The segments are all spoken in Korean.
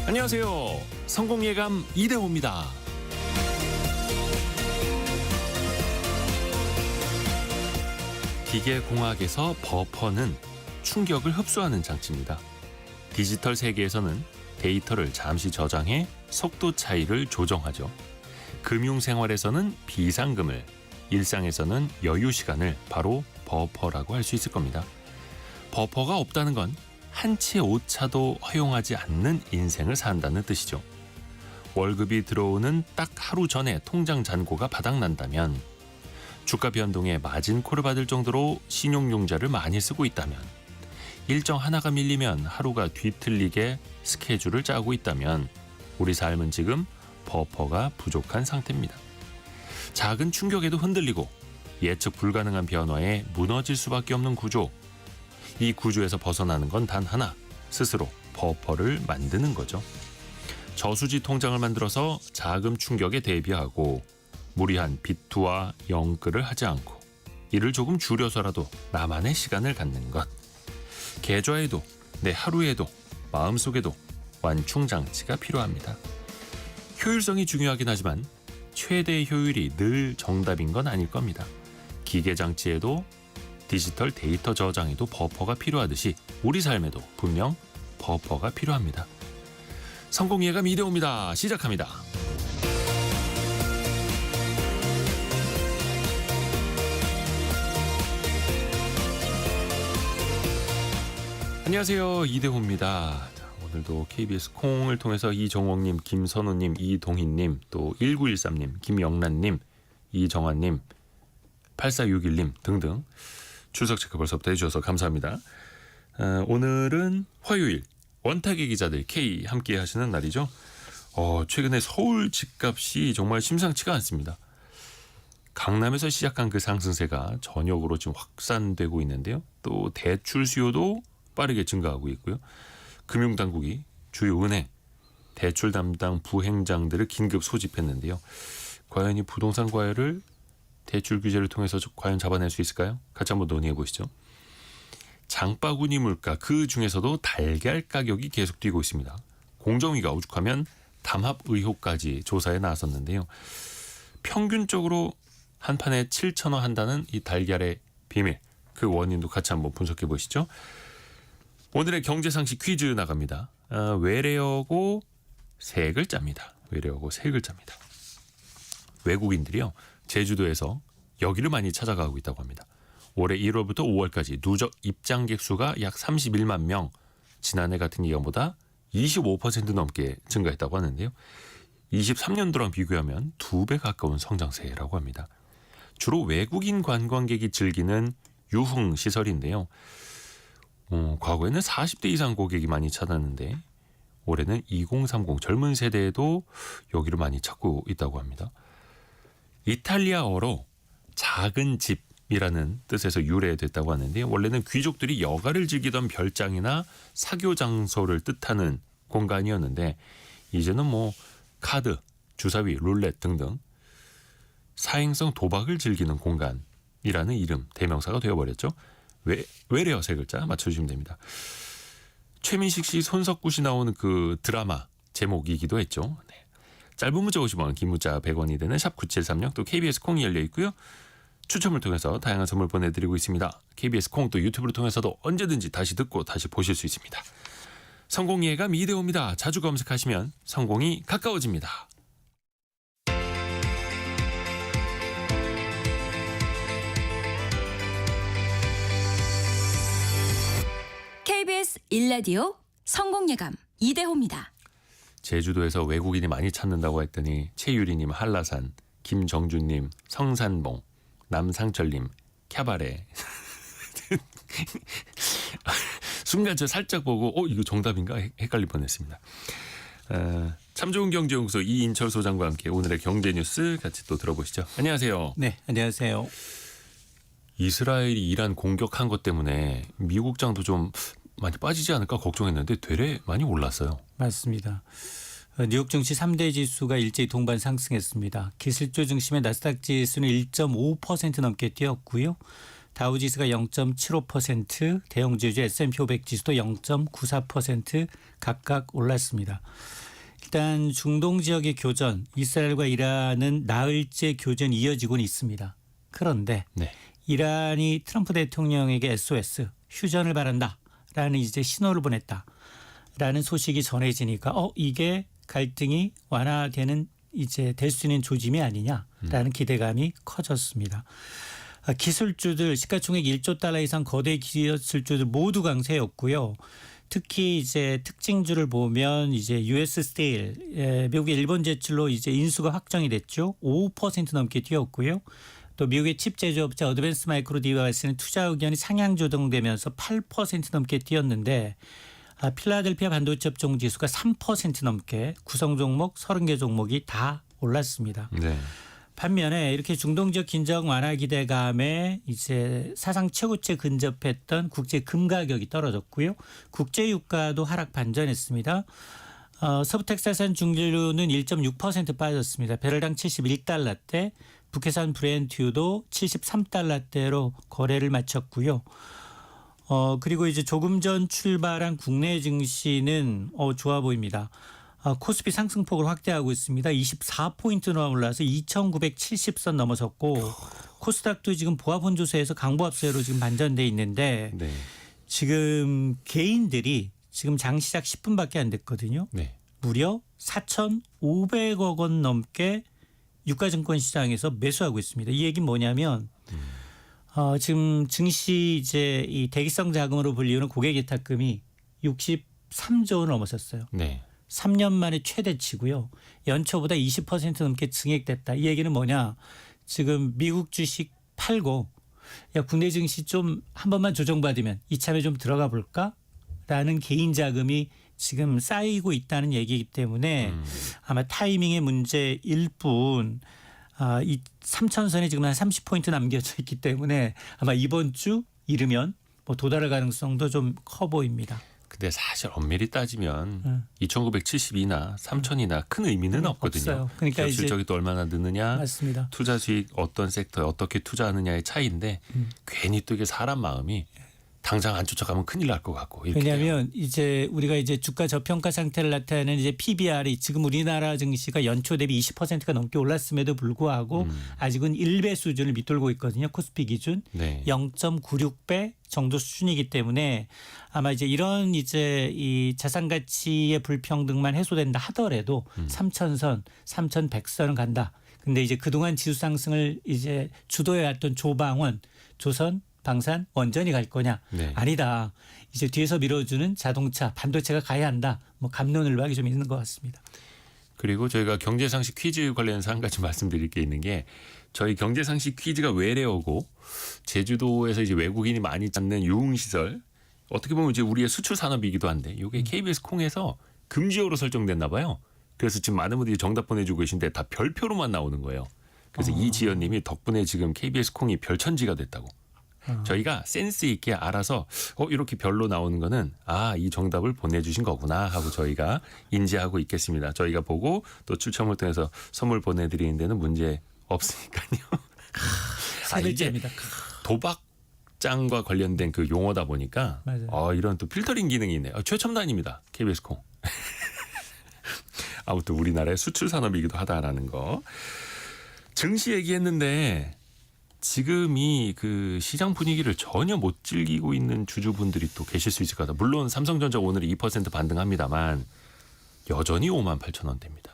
안녕하세요. 성공예감 이대호입니다. 기계공학에서 버퍼는 충격을 흡수하는 장치입니다. 디지털 세계에서는 데이터를 잠시 저장해 속도 차이를 조정하죠. 금융생활에서는 비상금을, 일상에서는 여유 시간을 바로 버퍼라고 할 수 있을 겁니다. 버퍼가 없다는 건 한 채 오차도 허용하지 않는 인생을 산다는 뜻이죠. 월급이 들어오는 딱 하루 전에 통장 잔고가 바닥난다면, 주가 변동에 마진콜을 받을 정도로 신용융자를 많이 쓰고 있다면, 일정 하나가 밀리면 하루가 뒤틀리게 스케줄을 짜고 있다면 우리 삶은 지금 버퍼가 부족한 상태입니다. 작은 충격에도 흔들리고 예측 불가능한 변화에 무너질 수밖에 없는 구조. 이 구조에서 벗어나는 건 단 하나, 스스로 버퍼를 만드는 거죠. 저수지 통장을 만들어서 자금 충격에 대비하고 무리한 비투와 영끌을 하지 않고 이를 조금 줄여서라도 나만의 시간을 갖는 것. 계좌에도 내 하루에도 마음속에도 완충장치가 필요합니다. 효율성이 중요하긴 하지만 최대의 효율이 늘 정답인 건 아닐 겁니다. 기계장치에도 디지털 데이터 저장에도 버퍼가 필요하듯이 우리 삶에도 분명 버퍼가 필요합니다. 성공예감 이대호입니다. 시작합니다. 안녕하세요. 이대호입니다. 오늘도 KBS 콩을 통해서 이정옥님, 김선우님, 이동희님, 또 1913님, 김영란님, 이정환님, 8461님 등등 출석 체크 벌써부터 해주셔서 감사합니다. 오늘은 화요일 원탁의 기자들 K 함께 하시는 날이죠. 최근에 서울 집값이 정말 심상치가 않습니다. 강남에서 시작한 그 상승세가 전역으로 지금 확산되고 있는데요. 또 대출 수요도 빠르게 증가하고 있고요. 금융당국이 주요 은행, 대출 담당 부행장들을 긴급 소집했는데요. 과연 이 부동산 과열을 대출 규제를 통해서 과연 잡아낼 수 있을까요? 같이 한번 논의해 보시죠. 장바구니 물가, 그 중에서도 달걀 가격이 계속 뛰고 있습니다. 공정위가 오죽하면 담합 의혹까지 조사에 나섰는데요. 평균적으로 한 판에 7,000원 한다는 이 달걀의 비밀, 그 원인도 같이 한번 분석해 보시죠. 오늘의 경제상식 퀴즈 나갑니다. 외래어고 세 글자입니다. 외래어고 세 글자입니다. 외국인들이요, 제주도에서 여기를 많이 찾아가고 있다고 합니다. 올해 1월부터 5월까지 누적 입장객 수가 약 31만 명, 지난해 같은 기간보다 25% 넘게 증가했다고 하는데요. 23년도랑 비교하면 2배 가까운 성장세라고 합니다. 주로 외국인 관광객이 즐기는 유흥시설인데요. 과거에는 40대 이상 고객이 많이 찾았는데 올해는 2030 젊은 세대에도 여기를 많이 찾고 있다고 합니다. 이탈리아어로 작은 집이라는 뜻에서 유래됐다고 하는데, 원래는 귀족들이 여가를 즐기던 별장이나 사교 장소를 뜻하는 공간이었는데, 이제는 카드, 주사위, 룰렛 등등 사행성 도박을 즐기는 공간이라는 이름, 대명사가 되어버렸죠. 외래어 세 글자 맞춰주시면 됩니다. 최민식 씨, 손석구 씨 나오는 그 드라마 제목이기도 했죠. 네. 짧은 문자 50원, 긴 문자 100원이 되는 샵 9736, 또 KBS 콩이 열려 있고요. 추첨을 통해서 다양한 선물 보내드리고 있습니다. KBS 콩 또 유튜브를 통해서도 언제든지 다시 듣고 다시 보실 수 있습니다. 성공예감 이대호입니다. 자주 검색하시면 성공이 가까워집니다. KBS 1라디오 성공예감 이대호입니다. 제주도에서 외국인이 많이 찾는다고 했더니 최유리님 한라산, 김정준님 성산봉, 남상철님 캬바레. 순간 저 살짝 보고 이거 정답인가 헷갈릴 뻔했습니다. 참 좋은 경제연구소 이인철 소장과 함께 오늘의 경제뉴스 같이 또 들어보시죠. 안녕하세요. 네, 안녕하세요. 이스라엘이 이란 공격한 것 때문에 미국장도 좀 많이 빠지지 않을까 걱정했는데 되레 많이 올랐어요. 맞습니다. 뉴욕 증시 3대 지수가 일제히 동반 상승했습니다. 기술주 중심의 나스닥 지수는 1.5% 넘게 뛰었고요. 다우지수가 0.75%, 대형주주 S&P 500 지수도 0.94% 각각 올랐습니다. 일단 중동 지역의 교전, 이스라엘과 이란은 나흘째 교전이 이어지고는 있습니다. 그런데 네. 이란이 트럼프 대통령에게 SOS, 휴전을 바란다라는 이제 신호를 보냈다라는 소식이 전해지니까 이게 갈등이 완화되는 이제 될 수 있는 조짐이 아니냐라는 기대감이 커졌습니다. 기술주들 시가총액 1조 달러 이상 거대 기술주들 모두 강세였고요. 특히 이제 특징주를 보면 이제 US 스틸, 미국의 일본 제출로 이제 인수가 확정이 됐죠. 5% 넘게 뛰었고요. 또 미국의 칩 제조업체 어드밴스 마이크로 디바이스는 투자 의견이 상향 조정되면서 8% 넘게 뛰었는데 필라델피아 반도체 업종 지수가 3% 넘게 구성 종목 30개 종목이 다 올랐습니다. 네. 반면에 이렇게 중동 지역 긴장 완화 기대감에 이제 사상 최고치에 근접했던 국제 금 가격이 떨어졌고요. 국제 유가도 하락 반전했습니다. 서부 텍사스산 중진유는 1.6% 빠졌습니다. 배럴당 71달러대, 북해산 브렌트유도 73달러대로 거래를 마쳤고요. 그리고 이제 조금 전 출발한 국내 증시는 좋아 보입니다. 코스피 상승폭을 확대하고 있습니다. 24포인트나 올라서 2,970선 넘어섰고 코스닥도 지금 보합원조세에서 강보합세로 지금 반전돼 있는데 네. 지금 개인들이 지금 장 시작 10분밖에 안 됐거든요. 네. 무려 4,500억 원 넘게 유가증권 시장에서 매수하고 있습니다. 이 얘기는 뭐냐면 지금 증시 이제 이 대기성 자금으로 불리우는 고객예탁금이 63조 원을 넘어섰어요. 네. 3년 만에 최대치고요. 연초보다 20% 넘게 증액됐다. 이 얘기는 뭐냐? 지금 미국 주식 팔고 야 국내 증시 좀 한 번만 조정받으면 이참에 좀 들어가 볼까라는 개인 자금이 지금 쌓이고 있다는 얘기이기 때문에 아마 타이밍의 문제일 뿐 이 3천선에 지금 한 30포인트 남겨져 있기 때문에 아마 이번 주 이르면 뭐 도달할 가능성도 좀 커 보입니다. 근데 사실 엄밀히 따지면 2,972나 3,000이나 큰 의미는 없거든요. 없어요. 그러니까 기업 이제 실적이 또 얼마나 느느냐, 맞습니다. 투자 수익 어떤 섹터에 어떻게 투자하느냐의 차이인데 괜히 또 이게 사람 마음이 당장 안 쫓아가면 큰일 날 것 같고. 이렇게 돼요. 왜냐하면 이제 우리가 이제 주가 저평가 상태를 나타내는 이제 PBR이 지금 우리나라 증시가 연초 대비 20%가 넘게 올랐음에도 불구하고 아직은 1배 수준을 밑돌고 있거든요. 코스피 기준 네. 0.96배 정도 수준이기 때문에 아마 이제 이런 이제 이 자산 가치의 불평등만 해소된다 하더라도 3,000선, 3,100선은 간다. 근데 이제 그동안 지수 상승을 이제 주도해왔던 조방원, 조선, 방산, 원전이 갈 거냐? 네. 아니다. 이제 뒤에서 밀어주는 자동차, 반도체가 가야 한다. 뭐 갑론을박이 좀 있는 것 같습니다. 그리고 저희가 경제상식 퀴즈 관련해서 한 가지 말씀드릴 게 있는 게 저희 경제상식 퀴즈가 외래어고 제주도에서 이제 외국인이 많이 찾는 유흥시설 어떻게 보면 이제 우리의 수출 산업이기도 한데 이게 KBS 콩에서 금지어로 설정됐나 봐요. 그래서 지금 많은 분들이 정답 보내주고 계신데 다 별표로만 나오는 거예요. 그래서 이지연님이 덕분에 지금 KBS 콩이 별천지가 됐다고. 저희가 센스 있게 알아서 이렇게 별로 나오는 거는 이 정답을 보내주신 거구나 하고 저희가 인지하고 있겠습니다. 저희가 보고 또 추첨을 통해서 선물 보내드리는 데는 문제 없으니까요. 이게 세뱃제입니다. 도박장과 관련된 그 용어다 보니까 맞아요. 이런 또 필터링 기능이 있네요. 최첨단입니다. KBS 콩. 아무튼 우리나라의 수출 산업이기도 하다라는 거. 증시 얘기했는데 지금 이 그 시장 분위기를 전혀 못 즐기고 있는 주주분들이 또 계실 수 있을 것 같아요. 물론 삼성전자 오늘 2% 반등합니다만 여전히 58,000원대입니다.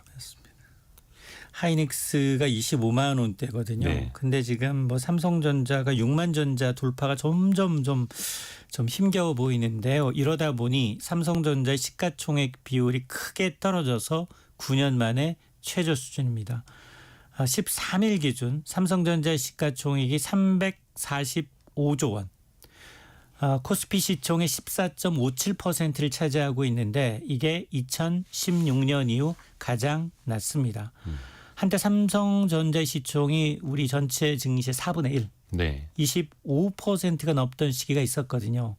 하이닉스가 25만 원대거든요. 네. 근데 지금 뭐 삼성전자가 6만 전자 돌파가 점점 좀 힘겨워 보이는데요. 이러다 보니 삼성전자의 시가총액 비율이 크게 떨어져서 9년 만에 최저 수준입니다. 13일 기준 삼성전자의 시가총액이 345조 원. 코스피 시총의 14.57%를 차지하고 있는데 이게 2016년 이후 가장 낮습니다. 한때 삼성전자의 시총이 우리 전체 증시의 4분의 1, 네. 25%가 넘던 시기가 있었거든요.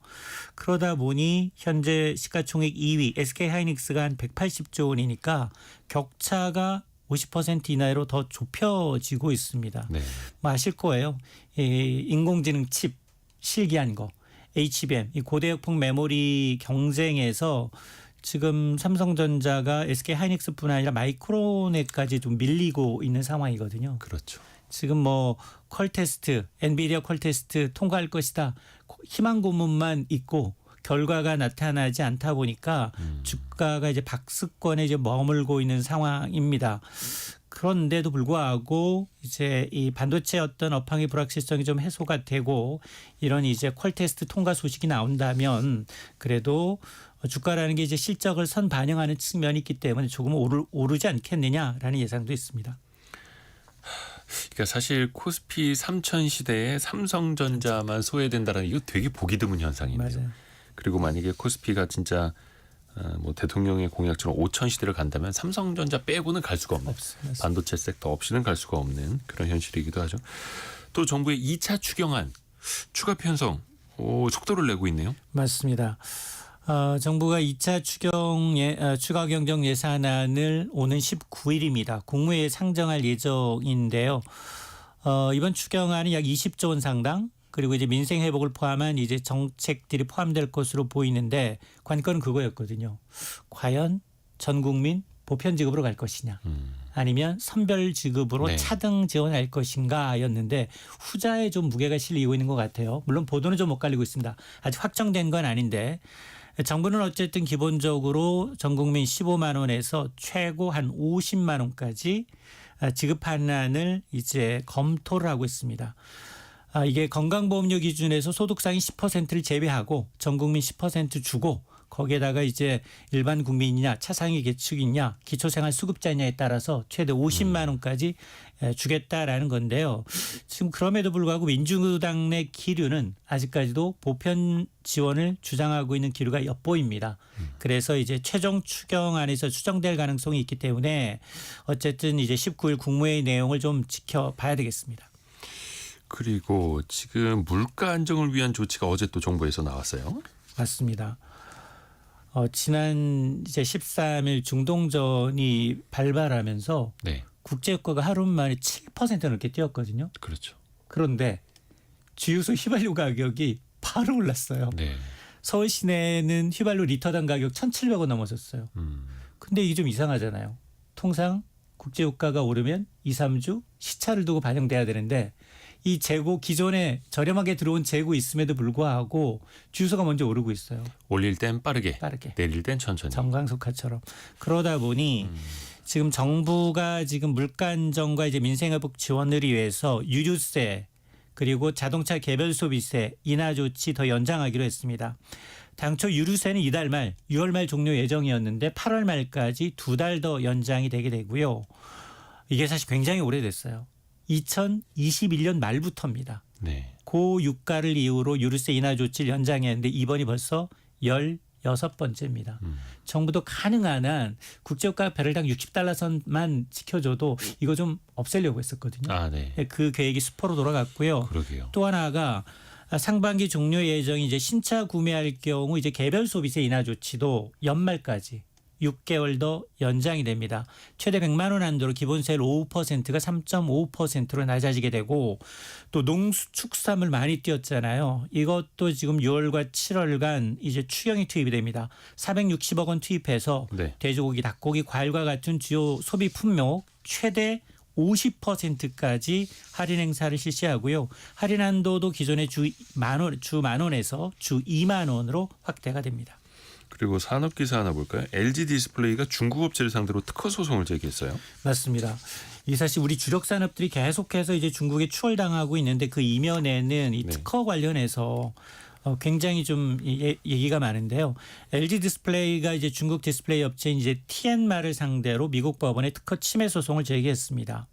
그러다 보니 현재 시가총액 2위 SK하이닉스가 한 180조 원이니까 격차가 50% 이내로 더 좁혀지고 있습니다. 네. 뭐 아실 거예요. 인공지능 칩 실기한 거 HBM 이 고대역폭 메모리 경쟁에서 지금 삼성전자가 SK하이닉스뿐 아니라 마이크론에까지 좀 밀리고 있는 상황이거든요. 그렇죠. 지금 뭐 퀄테스트, 엔비디아 퀄테스트 통과할 것이다. 희망 고문만 있고 결과가 나타나지 않다 보니까 주가가 이제 박스권에 이제 머물고 있는 상황입니다. 그런데도 불구하고 이제 이 반도체 어떤 업황의 불확실성이 좀 해소가 되고 이런 이제 퀄테스트 통과 소식이 나온다면 그래도 주가라는 게 이제 실적을 선 반영하는 측면이 있기 때문에 조금 오르지 않겠느냐라는 예상도 있습니다. 그러니까 사실 코스피 3000 시대에 삼성전자만 소외된다는 이거 되게 보기 드문 현상인데요. 맞아요. 그리고 만약에 코스피가 진짜 뭐 대통령의 공약처럼 5000 시대를 간다면 삼성전자 빼고는 갈 수가 없는 없습니다. 반도체 섹터 없이는 갈 수가 없는 그런 현실이기도 하죠. 또 정부의 2차 추경안 추가 편성 속도를 내고 있네요. 맞습니다. 정부가 2차 추가 경정 예산안을 오는 19일입니다. 국무회의에 상정할 예정인데요. 이번 추경안이 약 20조 원 상당 그리고 이제 민생 회복을 포함한 이제 정책들이 포함될 것으로 보이는데 관건은 그거였거든요. 과연 전 국민 보편 지급으로 갈 것이냐 아니면 선별 지급으로 네. 차등 지원할 것인가였는데 후자에 좀 무게가 실리고 있는 것 같아요. 물론 보도는 좀 엇갈리고 있습니다. 아직 확정된 건 아닌데 정부는 어쨌든 기본적으로 전 국민 15만 원에서 최고 한 50만 원까지 지급하는 이제 검토를 하고 있습니다. 이게 건강보험료 기준에서 소득 상위 10%를 제외하고 전 국민 10% 주고 거기에다가 이제 일반 국민이냐 차상위 계층이냐 기초생활수급자냐에 따라서 최대 50만 원까지 주겠다라는 건데요. 지금 그럼에도 불구하고 민주당 내 기류는 아직까지도 보편 지원을 주장하고 있는 기류가 엿보입니다. 그래서 이제 최종 추경안에서 추정될 가능성이 있기 때문에 어쨌든 이제 19일 국무회의 내용을 좀 지켜봐야 되겠습니다. 그리고 지금 물가 안정을 위한 조치가 어제 또 정부에서 나왔어요. 맞습니다. 지난 이제 13일 중동전이 발발하면서 네, 국제유가가 하루 만에 7% 넘게 뛰었거든요. 그렇죠. 그런데 주유소 휘발유 가격이 바로 올랐어요. 네, 서울 시내는 휘발유 리터당 가격 1,700원 넘어섰어요. 근데 이게 좀 이상하잖아요. 통상 국제유가가 오르면 2, 3주 시차를 두고 반영돼야 되는데 이 재고 기존에 저렴하게 들어온 재고 있음에도 불구하고 주유소가 먼저 오르고 있어요. 올릴 땐 빠르게, 내릴 땐 천천히. 정광석화처럼. 그러다 보니 지금 정부가 지금 물가 안정과 이제 민생회복 지원을 위해서 유류세 그리고 자동차 개별 소비세 인하 조치 더 연장하기로 했습니다. 당초 유류세는 이달 말 6월 말 종료 예정이었는데 8월 말까지 2달 더 연장이 되게 되고요. 이게 사실 굉장히 오래됐어요. 2021년 말부터입니다. 네, 고유가를 이유로 유류세 인하 조치를 연장했는데 이번이 벌써 16번째입니다. 정부도 가능한 한 국제유가 배럴당 60달러 선만 지켜줘도 이거 좀 없애려고 했었거든요. 아, 네, 그 계획이 수포로 돌아갔고요. 그러게요. 또 하나가 상반기 종료 예정이 이제 신차 구매할 경우 이제 개별 소비세 인하 조치도 연말까지 6개월 더 연장이 됩니다. 최대 100만 원 한도로 기본세율 5%가 3.5%로 낮아지게 되고 또 농수축산물 많이 뛰었잖아요. 이것도 지금 6월과 7월간 이제 추경이 투입이 됩니다. 460억 원 투입해서 네, 돼지고기, 닭고기, 과일과 같은 주요 소비 품목 최대 50%까지 할인 행사를 실시하고요. 할인 한도도 기존의 주 만 원에서 주 2만 원으로 확대가 됩니다. 그리고 산업 기사 하나 볼까요? LG 디스플레이가 중국 업체를 상대로 특허 소송을 제기했어요. 맞습니다. 이 사실 우리 주력 산업들이 계속해서 이제 중국에 추월당하고 있는데 그 이면에는 이 네. 특허 관련해서 굉장히 좀 얘기가 많은데요. LG 디스플레이가 이제 중국 디스플레이 업체인 이제 티엔마를 상대로 미국 법원에 특허 침해 소송을 제기했습니다.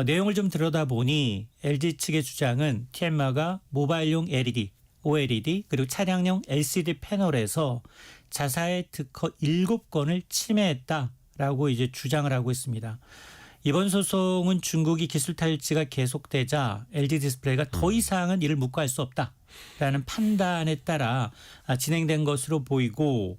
내용을 좀 들여다보니 LG 측의 주장은 티엔마가 모바일용 LED, OLED 그리고 차량용 LCD 패널에서 자사의 특허 7건을 침해했다라고 이제 주장을 하고 있습니다. 이번 소송은 중국이 기술 탈취가 계속되자 LG 디스플레이가 더 이상은 이를 묵과할 수 없다라는 판단에 따라 진행된 것으로 보이고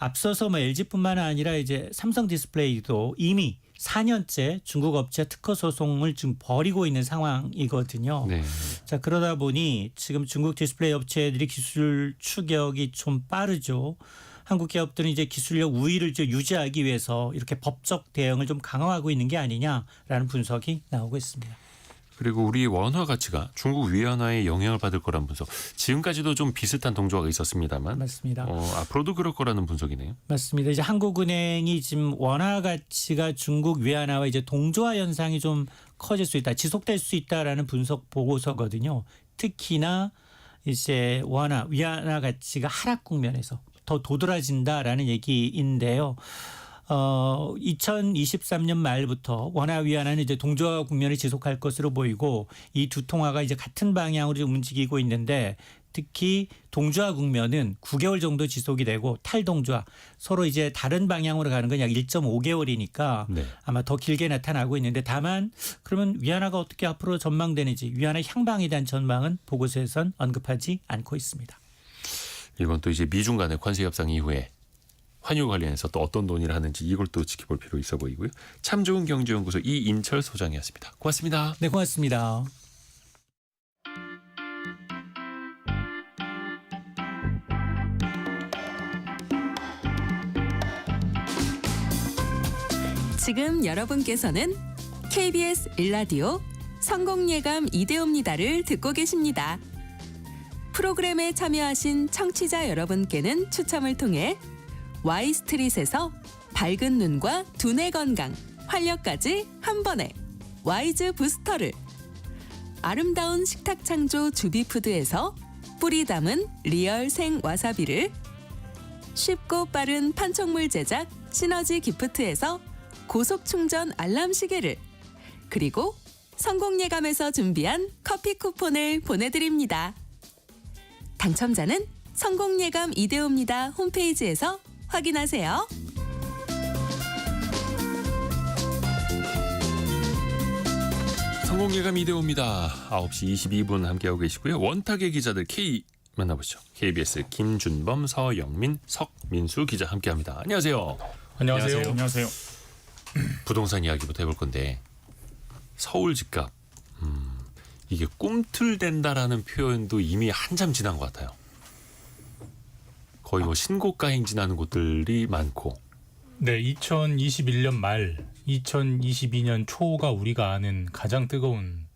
앞서서 뭐 LG뿐만 아니라 이제 삼성 디스플레이도 이미 4년째 중국 업체 특허 소송을 지금 벌이고 있는 상황이거든요. 네. 자, 그러다 보니 지금 중국 디스플레이 업체들이 기술 추격이 좀 빠르죠. 한국 기업들은 이제 기술력 우위를 좀 유지하기 위해서 이렇게 법적 대응을 좀 강화하고 있는 게 아니냐라는 분석이 나오고 있습니다. 그리고 우리 원화 가치가 중국 위안화에 영향을 받을 거란 분석. 지금까지도 좀 비슷한 동조가 있었습니다만 맞습니다. 앞으로도 그럴 거라는 분석이네요. 맞습니다. 이제 한국은행이 지금 원화 가치가 중국 위안화와 이제 동조화 현상이 좀 커질 수 있다, 지속될 수 있다라는 분석 보고서거든요. 특히나 이제 위안화 가치가 하락 국면에서 더 도드라진다라는 얘기인데요. 2023년 말부터 원화 위안화는 이제 동조화 국면을 지속할 것으로 보이고 이 두 통화가 이제 같은 방향으로 좀 움직이고 있는데 특히 동조화 국면은 9개월 정도 지속이 되고 탈동조화 서로 이제 다른 방향으로 가는 건 약 1.5개월이니까 네. 아마 더 길게 나타나고 있는데 다만 그러면 위안화가 어떻게 앞으로 전망되는지 위안화 향방에 대한 전망은 보고서에선 언급하지 않고 있습니다. 이번 또 이제 미중 간의 관세 협상 이후에 환율 관련해서 또 어떤 논의를 하는지 이걸 또 지켜볼 필요 있어 보이고요. 참 좋은 경제연구소 이인철 소장이었습니다. 고맙습니다. 네, 고맙습니다. 지금 여러분께서는 KBS 일라디오 성공예감 이대호입니다를 듣고 계십니다. 프로그램에 참여하신 청취자 여러분께는 추첨을 통해 Y스트릿에서 밝은 눈과 두뇌 건강, 활력까지 한 번에 와이즈 부스터를, 아름다운 식탁 창조 주비푸드에서 뿌리 담은 리얼 생 와사비를, 쉽고 빠른 판촉물 제작 시너지 기프트에서 고속 충전 알람 시계를, 그리고 성공예감에서 준비한 커피 쿠폰을 보내드립니다. 당첨자는 성공예감 이대호입니다 홈페이지에서 확인하세요. 성공예감 이대호입니다. 9시 22분 함께하고 계시고요. 원탁의 기자들 K 만나보시죠. KBS 김준범, 서영민, 석민수 기자 함께합니다. 안녕하세요. 안녕하세요. 안녕하세요. 부동산 이야기부터 해볼 건데 서울 집값 이게 꿈틀댄다라는 표현도 이미 한참 지난 것 같아요. 거의 뭐 신고가 행진하는 곳들이 많고. 네, 2021년 말, 2022년 초가 우리가 아는 가장 뜨거운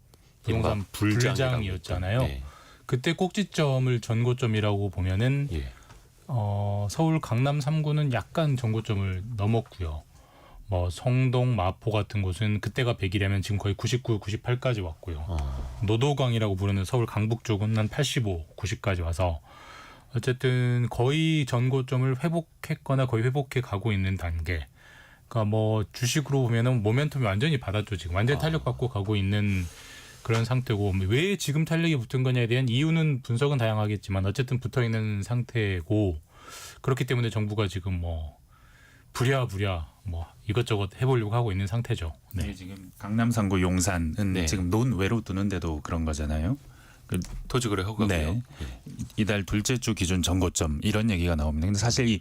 부동산 불장이었잖아요. 네. 그때 꼭지점을 전고점이라고 보면은 예. 서울 강남 3구는 약간 전고점을 넘었고요. 뭐 성동, 마포 같은 곳은 그때가 100이라면 지금 거의 99, 98까지 왔고요. 노도강이라고 부르는 서울 강북 쪽은 한 85, 90까지 와서 어쨌든 거의 전고점을 회복했거나 거의 회복해 가고 있는 단계. 그러니까 뭐 주식으로 보면은 모멘텀이 완전히 받았죠. 지금 완전히 탄력받고 가고 있는 그런 상태고, 왜 지금 탄력이 붙은 거냐에 대한 이유는 분석은 다양하겠지만 어쨌든 붙어 있는 상태고, 그렇기 때문에 정부가 지금 뭐 부랴부랴 뭐 이것저것 해보려고 하고 있는 상태죠. 네, 지금 강남 3구 용산은 네. 지금 논외로 두는데도 그런 거잖아요. 토지거래 허가고요. 네. 이달 둘째 주 기준 전고점 이런 얘기가 나옵니다. 근데 사실 이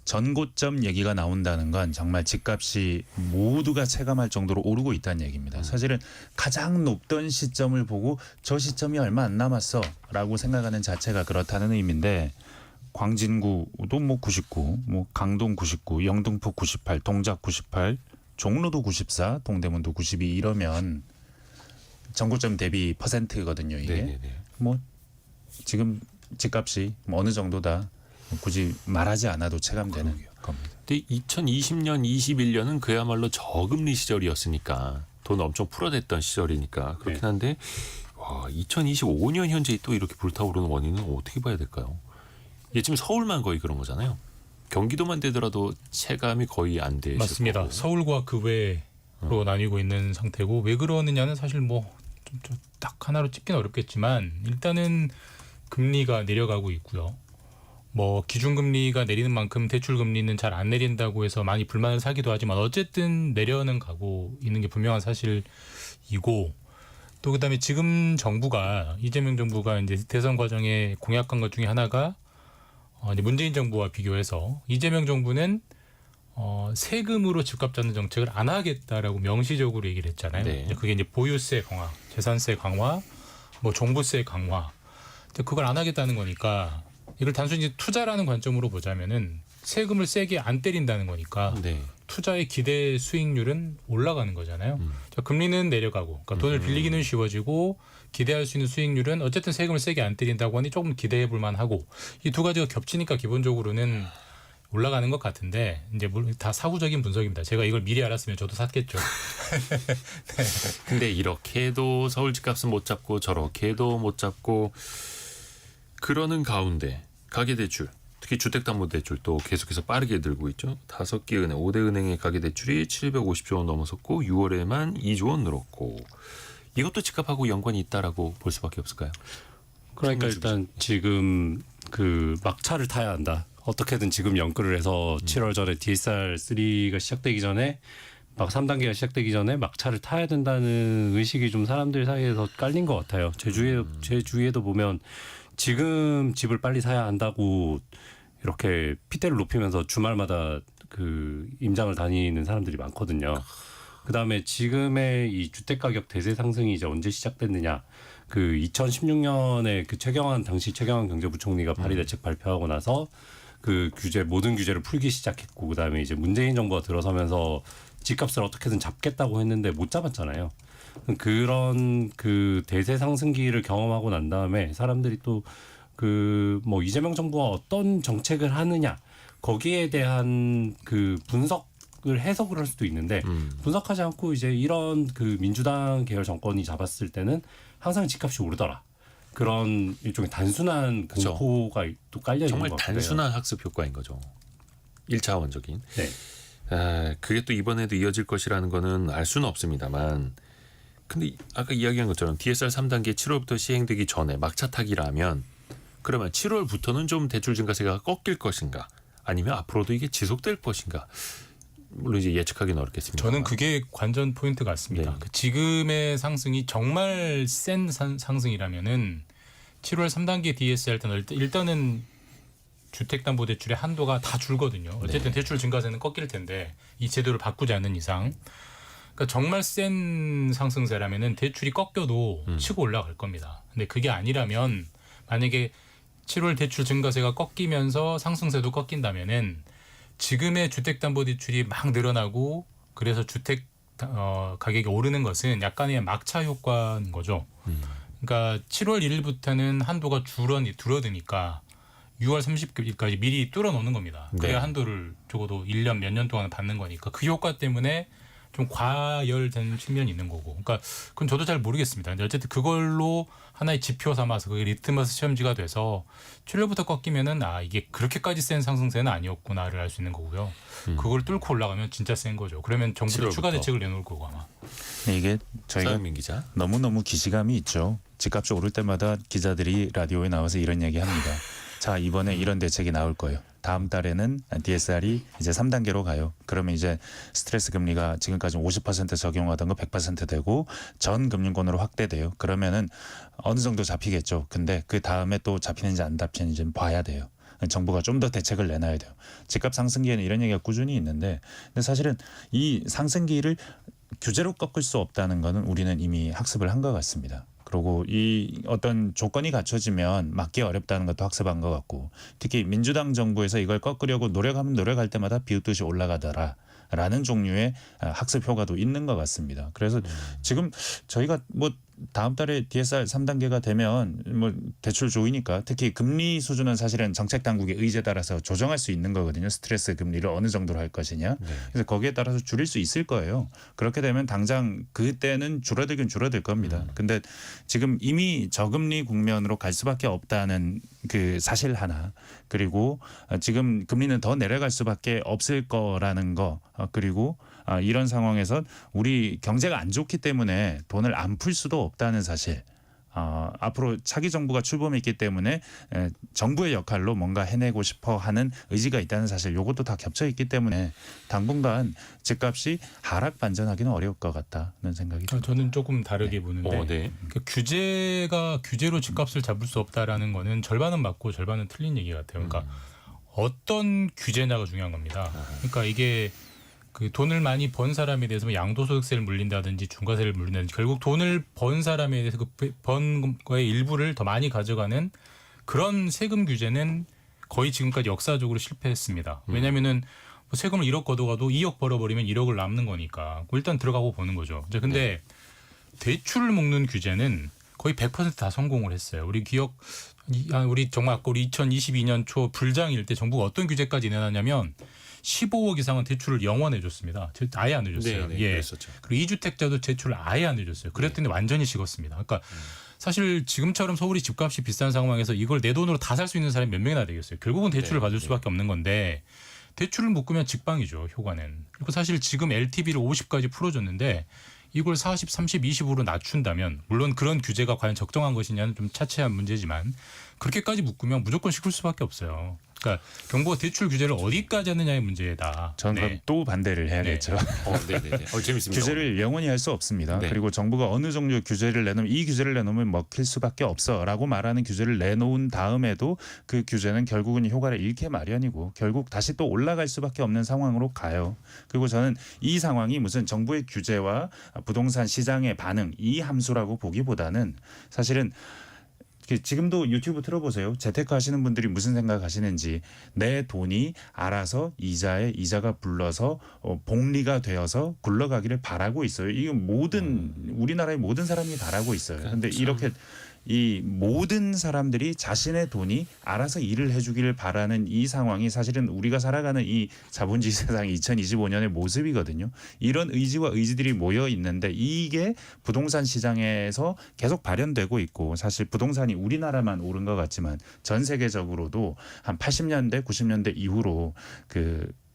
전고점 얘기가 나온다는 건 정말 집값이 모두가 체감할 정도로 오르고 있다는 얘기입니다. 사실은 가장 높던 시점을 보고 저 시점이 얼마 안 남았어라고 생각하는 자체가 그렇다는 의미인데, 광진구도 뭐 99, 뭐 강동 99, 영등포 98, 동작 98, 종로도 94, 동대문도 92 이러면 전고점 대비 퍼센트거든요. 이게 네네네. 뭐 지금 집값이 뭐 어느 정도다 굳이 말하지 않아도 체감되는 겁니다. 근데 2020년, 21년은 그야말로 저금리 시절이었으니까 돈 엄청 풀어댔던 시절이니까 그렇긴 한데 2025년 현재 또 이렇게 불타오르는 원인은 어떻게 봐야 될까요? 이게 지금 서울만 거의 그런 거잖아요. 경기도만 되더라도 체감이 거의 안 되실 맞습니다. 거고. 서울과 그 외로 나뉘고 있는 상태고, 왜 그러느냐는 사실 뭐 딱 하나로 찝기는 어렵겠지만 일단은 금리가 내려가고 있고요. 뭐 기준금리가 내리는 만큼 대출금리는 잘 안 내린다고 해서 많이 불만을 사기도 하지만 어쨌든 내려는 가고 있는 게 분명한 사실이고, 또 그다음에 지금 정부가, 이재명 정부가 이제 대선 과정에 공약한 것 중에 하나가 이제 문재인 정부와 비교해서 이재명 정부는 세금으로 집값 잡는 정책을 안 하겠다라고 명시적으로 얘기를 했잖아요. 네. 그게 이제 보유세 강화, 재산세 강화, 뭐 종부세 강화. 그걸 안 하겠다는 거니까 이걸 단순히 이제 투자라는 관점으로 보자면은 세금을 세게 안 때린다는 거니까 네. 투자의 기대 수익률은 올라가는 거잖아요. 자, 금리는 내려가고, 그러니까 돈을 빌리기는 쉬워지고 기대할 수 있는 수익률은 어쨌든 세금을 세게 안 때린다고 하니 조금 기대해 볼 만하고 이 두 가지가 겹치니까 기본적으로는 올라가는 것 같은데 이제 물론 다 사후적인 분석입니다. 제가 이걸 미리 알았으면 저도 샀겠죠. 근데 이렇게 해도 서울 집값은 못 잡고 저렇게 해도 못 잡고 그러는 가운데 가계대출 특히 주택담보대출 또 계속해서 빠르게 늘고 있죠. 5개 은행, 5대 은행의 가계대출이 750조 원 넘어섰고 6월에만 2조 원 늘었고 이것도 집값하고 연관이 있다라고 볼 수밖에 없을까요? 그러니까 일단 지금 그 막차를 타야 한다. 어떻게든 지금 연끌을 해서 7월 전에 DSR3가 시작되기 전에 막 3단계가 시작되기 전에 막차를 타야 된다는 의식이 좀 사람들 사이에서 깔린 것 같아요. 제 주위에도 보면 지금 집을 빨리 사야 한다고 이렇게 핏대를 높이면서 주말마다 그 임장을 다니는 사람들이 많거든요. 그다음에 지금의 이 주택 가격 대세 상승이 이제 언제 시작됐느냐? 그 2016년에 그 당시 최경환 경제부총리가 파리 대책 발표하고 나서 그 모든 규제를 풀기 시작했고 그다음에 이제 문재인 정부가 들어서면서 집값을 어떻게든 잡겠다고 했는데 못 잡았잖아요. 그런 그 대세 상승기를 경험하고 난 다음에 사람들이 또 그 뭐 이재명 정부가 어떤 정책을 하느냐 거기에 대한 그 분석을 해석을 할 수도 있는데 분석하지 않고 이제 이런 그 민주당 계열 정권이 잡았을 때는 항상 집값이 오르더라. 그런 일종의 단순한 그렇죠. 공포가 또 깔려 있는 정말 것 같아요. 단순한 학습 효과인 거죠. 1차원적인. 네. 그게 또 이번에도 이어질 것이라는 거는 알 수는 없습니다만 근데 아까 이야기한 것처럼 DSR 3단계 7월부터 시행되기 전에 막차 타기라면 그러면 7월부터는 좀 대출 증가세가 꺾일 것인가 아니면 앞으로도 이게 지속될 것인가 물론 이제 예측하기는 어렵겠습니다. 저는 그게 관전 포인트 같습니다. 네. 그 지금의 상승이 정말 센 상승이라면은 7월 3단계 DSR 때는 일단은 주택담보대출의 한도가 다 줄거든요. 어쨌든 대출 증가세는 꺾일 텐데 이 제도를 바꾸지 않는 이상, 그러니까 정말 센 상승세라면은 대출이 꺾여도 치고 올라갈 겁니다. 근데 그게 아니라면 만약에 7월 대출 증가세가 꺾이면서 상승세도 꺾인다면은 지금의 주택담보대출이 막 늘어나고 그래서 주택 가격이 오르는 것은 약간의 막차 효과인 거죠. 그러니까 7월 1일부터는 한도가 줄어드니까 6월 30일까지 미리 뚫어놓는 겁니다. 그래야 네. 한도를 적어도 1년 몇 년 동안 받는 거니까 그 효과 때문에 좀 과열된 측면이 있는 거고. 그러니까 그건 저도 잘 모르겠습니다. 근데 어쨌든 그걸로 하나의 지표 삼아서 그게 리트머스 시험지가 돼서 7월부터 꺾이면은 이게 그렇게까지 센 상승세는 아니었구나를 알 수 있는 거고요. 그걸 뚫고 올라가면 진짜 센 거죠. 그러면 정부도 7월부터. 추가 대책을 내놓을 거고 아마. 근데 이게 저희가 서영민 기자. 너무너무 기시감이 있죠. 집값이 오를 때마다 기자들이 라디오에 나와서 이런 얘기합니다. 자, 이번에 이런 대책이 나올 거예요. 다음 달에는 DSR이 이제 3단계로 가요. 그러면 이제 스트레스 금리가 지금까지 50% 적용하던 거 100% 되고 전 금융권으로 확대돼요. 그러면은 어느 정도 잡히겠죠. 근데 그 다음에 또 잡히는지 안 잡히는지 봐야 돼요. 정부가 좀 더 대책을 내놔야 돼요. 집값 상승기에는 이런 얘기가 꾸준히 있는데 근데 사실은 이 상승기를 규제로 꺾을 수 없다는 거는 우리는 이미 학습을 한 것 같습니다. 그리고 이 어떤 조건이 갖춰지면 막기 어렵다는 것도 학습한 것 같고 특히 민주당 정부에서 이걸 꺾으려고 노력하면 노력할 때마다 비웃듯이 올라가더라라는 종류의 학습 효과도 있는 것 같습니다. 그래서 지금 저희가 뭐 다음 달에 DSR 3단계가 되면 뭐 대출 조이니까 특히 금리 수준은 사실은 정책 당국의 의지에 따라서 조정할 수 있는 거거든요. 스트레스 금리를 어느 정도로 할 것이냐. 그래서 거기에 따라서 줄일 수 있을 거예요. 그렇게 되면 당장 그때는 줄어들긴 줄어들 겁니다. 근데 지금 이미 저금리 국면으로 갈 수밖에 없다는 그 사실 하나 그리고 지금 금리는 더 내려갈 수밖에 없을 거라는 거 그리고 이런 상황에서 우리 경제가 안 좋기 때문에 돈을 안 풀 수도 없다는 사실. 앞으로 차기 정부가 출범했기 때문에 정부의 역할로 뭔가 해내고 싶어 하는 의지가 있다는 사실 이것도 다 겹쳐 있기 때문에 당분간 집값이 하락 반전하기는 어려울 것 같다는 생각이 듭니다. 저는 조금 다르게 보는데 네. 그 규제로 집값을 잡을 수 없다라는 거는 절반은 맞고 절반은 틀린 얘기 같아요. 그러니까 어떤 규제냐가 중요한 겁니다. 그러니까 이게 그 돈을 많이 번 사람에 대해서 뭐 양도소득세를 물린다든지 중과세를 물린다든지 결국 돈을 번 사람에 대해서 그 번 거의 일부를 더 많이 가져가는 그런 세금 규제는 거의 지금까지 역사적으로 실패했습니다. 왜냐하면은 뭐 세금을 1억 걷어가도 2억 벌어버리면 1억을 남는 거니까 일단 들어가고 보는 거죠. 이제 근데 대출을 묶는 규제는 거의 100% 다 성공을 했어요. 우리 정말 아까 우리 2022년 초 불장일 때 정부가 어떤 규제까지 내놨냐면 15억 이상은 대출을 영원해 줬습니다. 아예 안 해줬어요. 네, 예. 그랬었죠. 그리고 2주택자도 대출을 아예 안 해줬어요. 그랬더니 완전히 식었습니다. 그러니까 사실 지금처럼 서울이 집값이 비싼 상황에서 이걸 내 돈으로 다 살 수 있는 사람이 몇 명이나 되겠어요. 결국은 대출을 받을 수밖에 없는 건데 대출을 묶으면 직방이죠. 효과는. 그리고 사실 지금 LTV를 50까지 풀어줬는데 이걸 40, 30, 20으로 낮춘다면 물론 그런 규제가 과연 적정한 것이냐는 좀 차치한 문제지만 그렇게까지 묶으면 무조건 식을 수밖에 없어요. 그러니까 정부가 대출 규제를 어디까지 하느냐의 문제다. 저는 그럼 또 반대를 해야겠죠. 네네네. 재밌습니다. 규제를 영원히 할 수 없습니다. 네. 그리고 정부가 어느 정도 규제를 내놓으면 이 규제를 내놓으면 먹힐 수밖에 없어라고 말하는 규제를 내놓은 다음에도 그 규제는 결국은 효과를 잃게 마련이고 결국 다시 또 올라갈 수밖에 없는 상황으로 가요. 그리고 저는 이 상황이 무슨 정부의 규제와 부동산 시장의 반응 이 함수라고 보기보다는 사실은 지금도 유튜브 틀어보세요. 재테크 하시는 분들이 무슨 생각하시는지 내 돈이 알아서 이자가 불러서 복리가 되어서 굴러가기를 바라고 있어요. 이건 우리나라의 모든 사람이 바라고 있어요. 그런데 이렇게 이 모든 사람들이 자신의 돈이 알아서 일을 해주기를 바라는 이 상황이 사실은 우리가 살아가는 이 자본주의 세상 2025년의 모습이거든요. 이런 의지와 의지들이 모여 있는데 이게 부동산 시장에서 계속 발현되고 있고 사실 부동산이 우리나라만 오른 것 같지만 전 세계적으로도 한 80년대, 90년대 이후로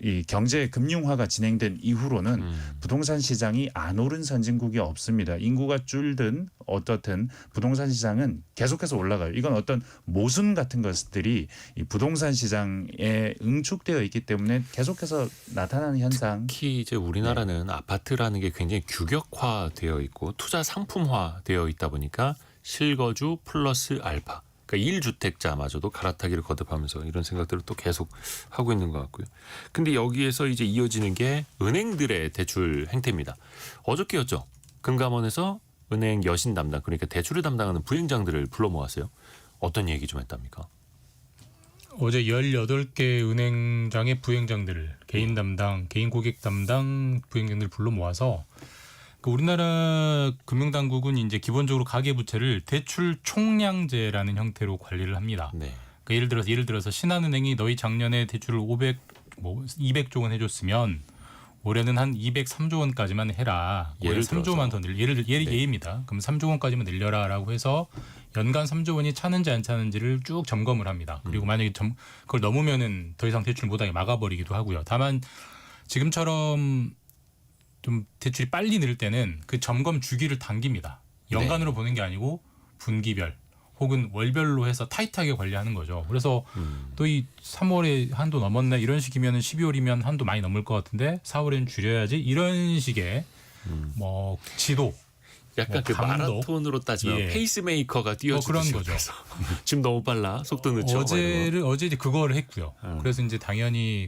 이 경제 금융화가 진행된 이후로는 부동산 시장이 안 오른 선진국이 없습니다. 인구가 줄든 어떻든 부동산 시장은 계속해서 올라가요. 이건 어떤 모순 같은 것들이 이 부동산 시장에 응축되어 있기 때문에 계속해서 나타나는 현상. 특히 이제 우리나라는 아파트라는 게 굉장히 규격화되어 있고 투자 상품화되어 있다 보니까 실거주 플러스 알파. 그러니까 1주택자마저도 갈아타기를 거듭하면서 이런 생각들을 또 계속 하고 있는 것 같고요. 근데 여기에서 이제 이어지는 게 은행들의 대출 행태입니다. 어저께였죠. 금감원에서 은행 여신 담당 그러니까 대출을 담당하는 부행장들을 불러 모았어요. 어떤 얘기 좀 했답니까? 어제 18개 은행장의 부행장들을 개인 담당, 개인 고객 담당 부행장들을 불러 모아서 우리나라 금융당국은 이제 기본적으로 가계부채를 대출 총량제라는 형태로 관리를 합니다. 네. 그러니까 예를 들어서 신한은행이 너희 작년에 대출을 200조 원 해줬으면 올해는 한 203조 원까지만 해라. 올해 3조만 더 예입니다. 그럼 3조 원까지만 늘려라라고 해서 연간 3조 원이 차는지 안 차는지를 쭉 점검을 합니다. 그리고 만약에 그걸 넘으면은 더 이상 대출 못하게 막아버리기도 하고요. 다만 지금처럼 좀 대출이 빨리 늘 때는 그 점검 주기를 당깁니다. 연간으로 보는 게 아니고 분기별 혹은 월별로 해서 타이트하게 관리하는 거죠. 그래서 또 이 3월에 한도 넘었네 이런 식이면 12월이면 한도 많이 넘을 것 같은데 4월에는 줄여야지 이런 식의 뭐 지도 약간 그 감독. 마라톤으로 따지면 예. 페이스메이커가 뛰어주듯이 그런 거죠. 지금 너무 빨라 속도 늦춰. 어제 이제 그거를 했고요. 그래서 이제 당연히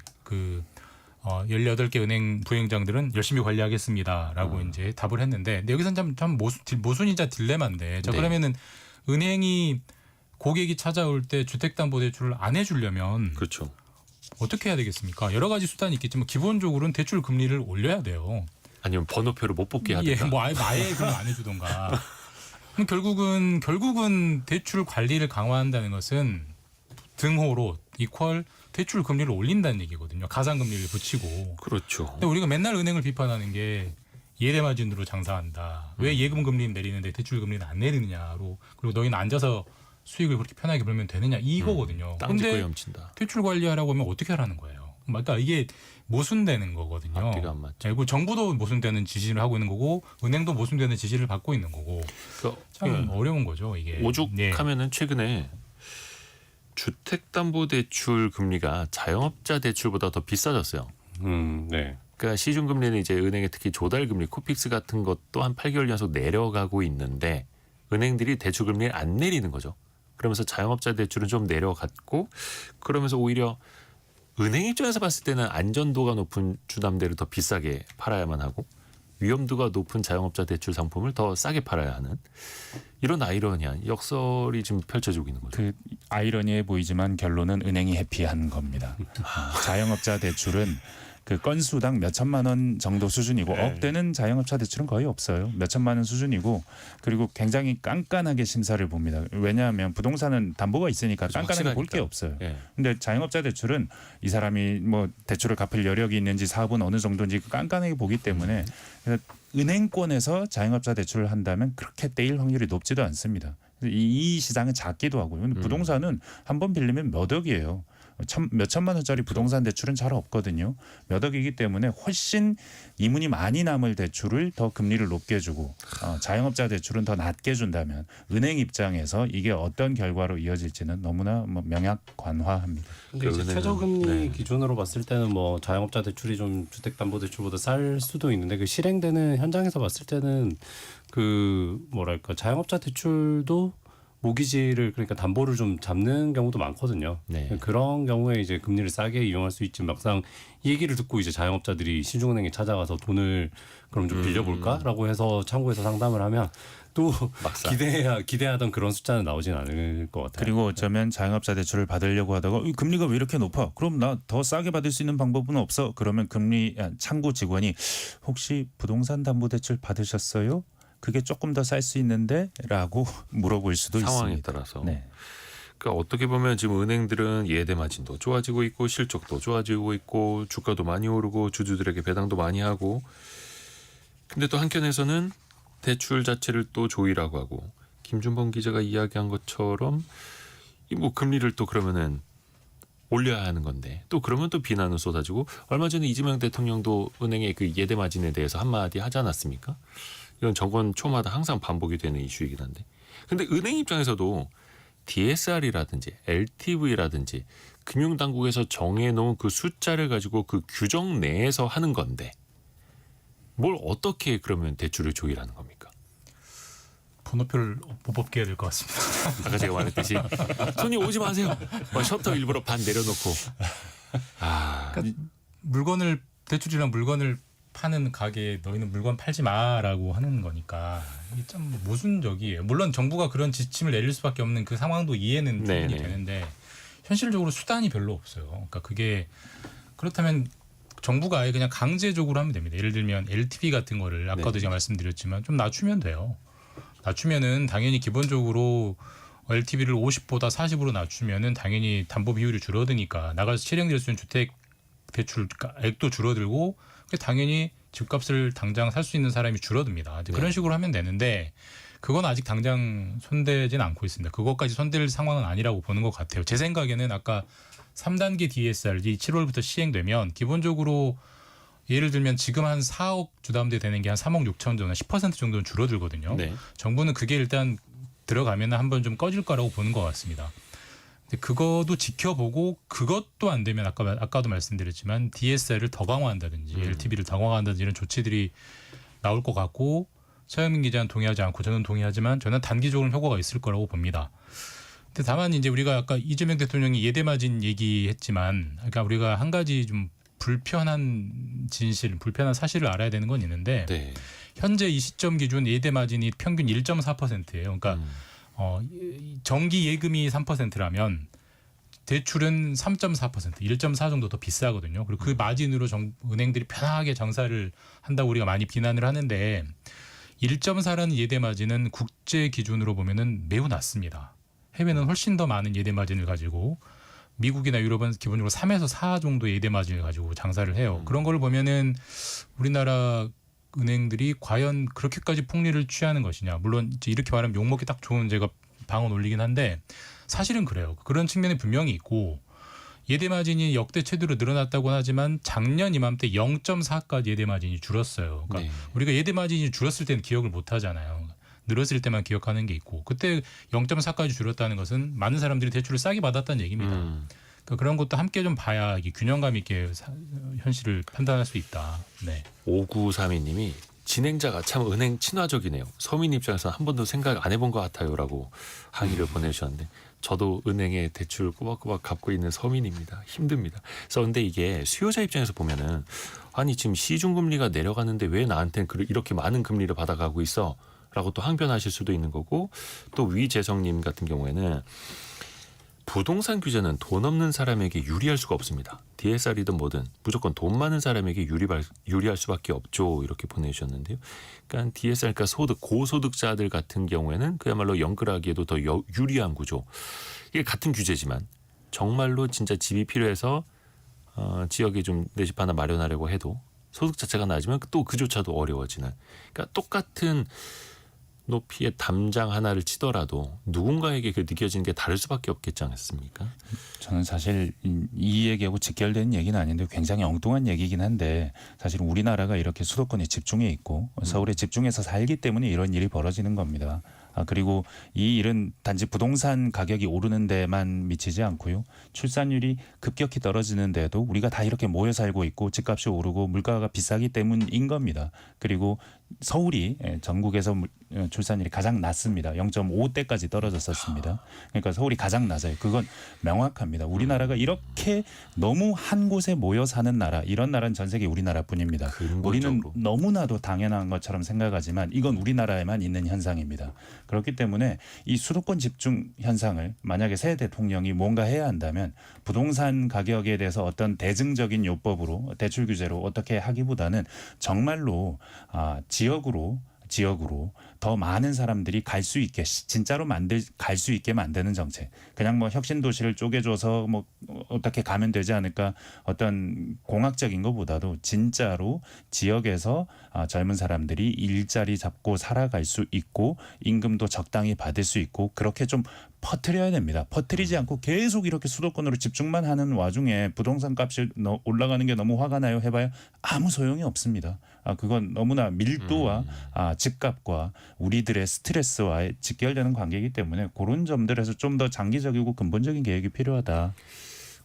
18개 은행 부행장들은 열심히 관리하겠습니다라고 이제 답을 했는데 근데 여기서는 참 모순이자 딜레마인데 자 네. 그러면은 은행이 고객이 찾아올 때 주택담보대출을 안 해주려면 그렇죠. 어떻게 해야 되겠습니까? 여러 가지 수단이 있겠지만 기본적으로는 대출 금리를 올려야 돼요. 아니면 번호표를 못 뽑게 하든가. 뭐 아예 그럼 안 해주던가. 그럼 결국은 대출 관리를 강화한다는 것은 등호로 이퀄 대출 금리를 올린다는 얘기거든요. 가상 금리를 붙이고. 그렇죠. 근데 우리가 맨날 은행을 비판하는 게 예대 마진으로 장사한다. 왜 예금 금리는 내리는데 대출 금리는 안 내리느냐로 그리고 너희는 앉아서 수익을 그렇게 편하게 벌면 되느냐 이거거든요. 땅 짓고 근데 염친다. 대출 관리하라고 하면 어떻게 하라는 거예요? 그러니까 이게 모순되는 거거든요. 앞뒤가 안 맞죠. 그리고 정부도 모순되는 지시를 하고 있는 거고 은행도 모순되는 지시를 받고 있는 거고 참 어려운 거죠 이게. 오죽하면은 최근에 주택담보대출 금리가 자영업자 대출보다 더 비싸졌어요. 네. 그러니까 시중금리는 이제 은행의 특히 조달금리, 코픽스 같은 것도 한 8개월 연속 내려가고 있는데 은행들이 대출금리를 안 내리는 거죠. 그러면서 자영업자 대출은 좀 내려갔고 그러면서 오히려 은행 입장에서 봤을 때는 안전도가 높은 주담대를 더 비싸게 팔아야만 하고 위험도가 높은 자영업자 대출 상품을 더 싸게 팔아야 하는 이런 아이러니한 역설이 지금 펼쳐지고 있는 거죠. 그 아이러니해 보이지만 결론은 은행이 해피한 겁니다. 자영업자 대출은 그 건수당 몇 천만 원 정도 수준이고 네. 억대는 자영업자 대출은 거의 없어요. 몇 천만 원 수준이고 그리고 굉장히 깐깐하게 심사를 봅니다. 왜냐하면 부동산은 담보가 있으니까 그렇죠. 깐깐하게 볼 게 확실하니까. 없어요. 예. 근데 자영업자 대출은 이 사람이 뭐 대출을 갚을 여력이 있는지 사업은 어느 정도인지 깐깐하게 보기 때문에 그래서 은행권에서 자영업자 대출을 한다면 그렇게 떼일 확률이 높지도 않습니다. 이 시장은 작기도 하고요. 근데 부동산은 한 번 빌리면 몇 억이에요. 몇 천만 원짜리 부동산 대출은 잘 없거든요. 몇 억이기 때문에 훨씬 이문이 많이 남을 대출을 더 금리를 높게 주고 자영업자 대출은 더 낮게 준다면 은행 입장에서 이게 어떤 결과로 이어질지는 너무나 뭐 명약관화합니다. 근데 이제 은행은, 최저금리 네. 기준으로 봤을 때는 뭐 자영업자 대출이 좀 주택담보대출보다 쌀 수도 있는데 그 실행되는 현장에서 봤을 때는 그 뭐랄까 자영업자 대출도 모기지를 그러니까 담보를 좀 잡는 경우도 많거든요. 네. 그런 경우에 이제 금리를 싸게 이용할 수 있지 막상 이 얘기를 듣고 이제 자영업자들이 신중은행에 찾아가서 돈을 그럼 좀 빌려볼까라고 해서 창구에서 상담을 하면 또 막상. 기대하던 그런 숫자는 나오진 않을 것 같아요. 그리고 어쩌면 자영업자 대출을 받으려고 하다가 이 금리가 왜 이렇게 높아? 그럼 나 더 싸게 받을 수 있는 방법은 없어? 그러면 창구 직원이 혹시 부동산 담보 대출 받으셨어요? 그게 조금 더 쌀 수 있는데라고 물어볼 수도 상황에 있습니다. 따라서. 네. 그러니까 어떻게 보면 지금 은행들은 예대 마진도 좋아지고 있고 실적도 좋아지고 있고 주가도 많이 오르고 주주들에게 배당도 많이 하고 근데 또 한켠에서는 대출 자체를 또 조이라고 하고 김준범 기자가 이야기한 것처럼 이 뭐 금리를 또 그러면은 올려야 하는 건데 또 그러면 또 비난은 쏟아지고 얼마 전에 이재명 대통령도 은행의 그 예대 마진에 대해서 한마디 하지 않았습니까? 이건 정권 초마다 항상 반복이 되는 이슈이긴 한데 근데 은행 입장에서도 DSR이라든지 LTV라든지 금융당국에서 정해놓은 그 숫자를 가지고 그 규정 내에서 하는 건데 뭘 어떻게 그러면 대출을 조율하는 겁니까? 번호표를 못 뽑게 해야 될 것 같습니다. 아까 제가 말했듯이 손님 오지 마세요. 셔터 일부러 반 내려놓고 물건을 대출이랑 물건을 파는 가게에 너희는 물건 팔지 마라고 하는 거니까 이게 참 모순적이에요. 물론 정부가 그런 지침을 내릴 수밖에 없는 그 상황도 이해는 충분히 네네. 되는데 현실적으로 수단이 별로 없어요. 그러니까 그게 그렇다면 정부가 아예 그냥 강제적으로 하면 됩니다. 예를 들면 LTV 같은 거를 아까도 네. 제가 말씀드렸지만 좀 낮추면 돼요. 낮추면은 당연히 기본적으로 LTV를 50보다 40으로 낮추면은 당연히 담보 비율이 줄어드니까 나가서 실행될 수 있는 주택 대출 액도 줄어들고 당연히 집값을 당장 살 수 있는 사람이 줄어듭니다. 이제 그런 식으로 하면 되는데 그건 아직 당장 손대진 않고 있습니다. 그것까지 손댈 상황은 아니라고 보는 것 같아요. 제 생각에는 아까 3단계 DSR이 7월부터 시행되면 기본적으로 예를 들면 지금 한 4억 주담대 되는 게 한 3억 6천 정도, 10% 정도는 줄어들거든요. 네. 정부는 그게 일단 들어가면 한번 좀 꺼질 거라고 보는 것 같습니다. 근데 그것도 지켜보고 그것도 안 되면 아까도 말씀드렸지만 DSR을 더 강화한다든지 LTV를 더 강화한다든지 이런 조치들이 나올 것 같고 서영민 기자는 동의하지 않고 저는 동의하지만 저는 단기적으로 효과가 있을 거라고 봅니다. 근데 다만 이제 우리가 아까 이재명 대통령이 예대마진 얘기했지만 그러니까 우리가 한 가지 좀 불편한 사실을 알아야 되는 건 있는데 네. 현재 이 시점 기준 예대 마진이 평균 1.4%예요. 그러니까 정기 예금이 3%라면 대출은 3.4%, 1.4 정도 더 비싸거든요. 그리고 그 마진으로 은행들이 편하게 장사를 한다고 우리가 많이 비난을 하는데 1.4라는 예대 마진은 국제 기준으로 보면은 매우 낮습니다. 해외는 훨씬 더 많은 예대 마진을 가지고 미국이나 유럽은 기본적으로 3에서 4 정도의 예대 마진을 가지고 장사를 해요. 그런 걸 보면은 우리나라 은행들이 과연 그렇게까지 폭리를 취하는 것이냐. 물론 이제 이렇게 말하면 욕먹기 딱 좋은 제가 방언 올리긴 한데 사실은 그래요. 그런 측면이 분명히 있고 예대 마진이 역대 최대로 늘어났다고 하지만 작년 이맘때 0.4까지 예대 마진이 줄었어요. 그러니까 네. 우리가 예대 마진이 줄었을 때는 기억을 못 하잖아요. 늘었을 때만 기억하는 게 있고 그때 0.4까지 줄었다는 것은 많은 사람들이 대출을 싸게 받았다는 얘기입니다. 그러니까 그런 것도 함께 좀 봐야 이게 균형감 있게 현실을 판단할 수 있다. 네. 5932님이 진행자가 참 은행 친화적이네요. 서민 입장에서는 한 번도 생각 안 해본 것 같아요라고 항의를 보내주셨는데 저도 은행에 대출 꼬박꼬박 갚고 있는 서민입니다. 힘듭니다. 그래서 근데 이게 수요자 입장에서 보면은 아니 지금 시중금리가 내려가는데 왜 나한테는 이렇게 많은 금리를 받아가고 있어? 라고 또 항변하실 수도 있는 거고 또 위재성님 같은 경우에는 부동산 규제는 돈 없는 사람에게 유리할 수가 없습니다. DSR이든 뭐든 무조건 돈 많은 사람에게 유리할 수밖에 없죠. 이렇게 보내주셨는데요. 그러니까 DSR, 그러니까 고소득자들 같은 경우에는 그야말로 연끌하기에도 더 유리한 구조. 이게 같은 규제지만 정말로 진짜 집이 필요해서 지역에 좀 내 집 하나 마련하려고 해도 소득 자체가 낮으면 또 그조차도 어려워지는. 그러니까 똑같은 높이의 담장 하나를 치더라도 누군가에게 그 느껴지는 게 다를 수밖에 없겠지 않습니까? 저는 사실 이 얘기하고 직결되는 얘기는 아닌데 굉장히 엉뚱한 얘기긴 한데 사실 우리나라가 이렇게 수도권에 집중해 있고 서울에 집중해서 살기 때문에 이런 일이 벌어지는 겁니다. 그리고 이 일은 단지 부동산 가격이 오르는 데만 미치지 않고요. 출산율이 급격히 떨어지는 데도 우리가 다 이렇게 모여 살고 있고 집값이 오르고 물가가 비싸기 때문인 겁니다. 그리고 서울이 전국에서 출산율이 가장 낮습니다. 0.5대까지 떨어졌었습니다. 그러니까 서울이 가장 낮아요. 그건 명확합니다. 우리나라가 이렇게 너무 한 곳에 모여 사는 나라, 이런 나라는 전 세계 우리나라뿐입니다. 우리는 너무나도 당연한 것처럼 생각하지만 이건 우리나라에만 있는 현상입니다. 그렇기 때문에 이 수도권 집중 현상을 만약에 새 대통령이 뭔가 해야 한다면 부동산 가격에 대해서 어떤 대증적인 요법으로 대출 규제로 어떻게 하기보다는 정말로 지역으로 더 많은 사람들이 갈 수 있게 진짜로 갈 수 있게 만드는 정책. 그냥 뭐 혁신 도시를 쪼개줘서 뭐 어떻게 가면 되지 않을까 어떤 공학적인 것보다도 진짜로 지역에서 젊은 사람들이 일자리 잡고 살아갈 수 있고 임금도 적당히 받을 수 있고 그렇게 좀 퍼뜨려야 됩니다. 퍼뜨리지 않고 계속 이렇게 수도권으로 집중만 하는 와중에 부동산 값이 올라가는 게 너무 화가 나요 해봐야 아무 소용이 없습니다. 그건 너무나 밀도와 집값과 우리들의 스트레스와 직결되는 관계이기 때문에 그런 점들에서 좀 더 장기적이고 근본적인 계획이 필요하다.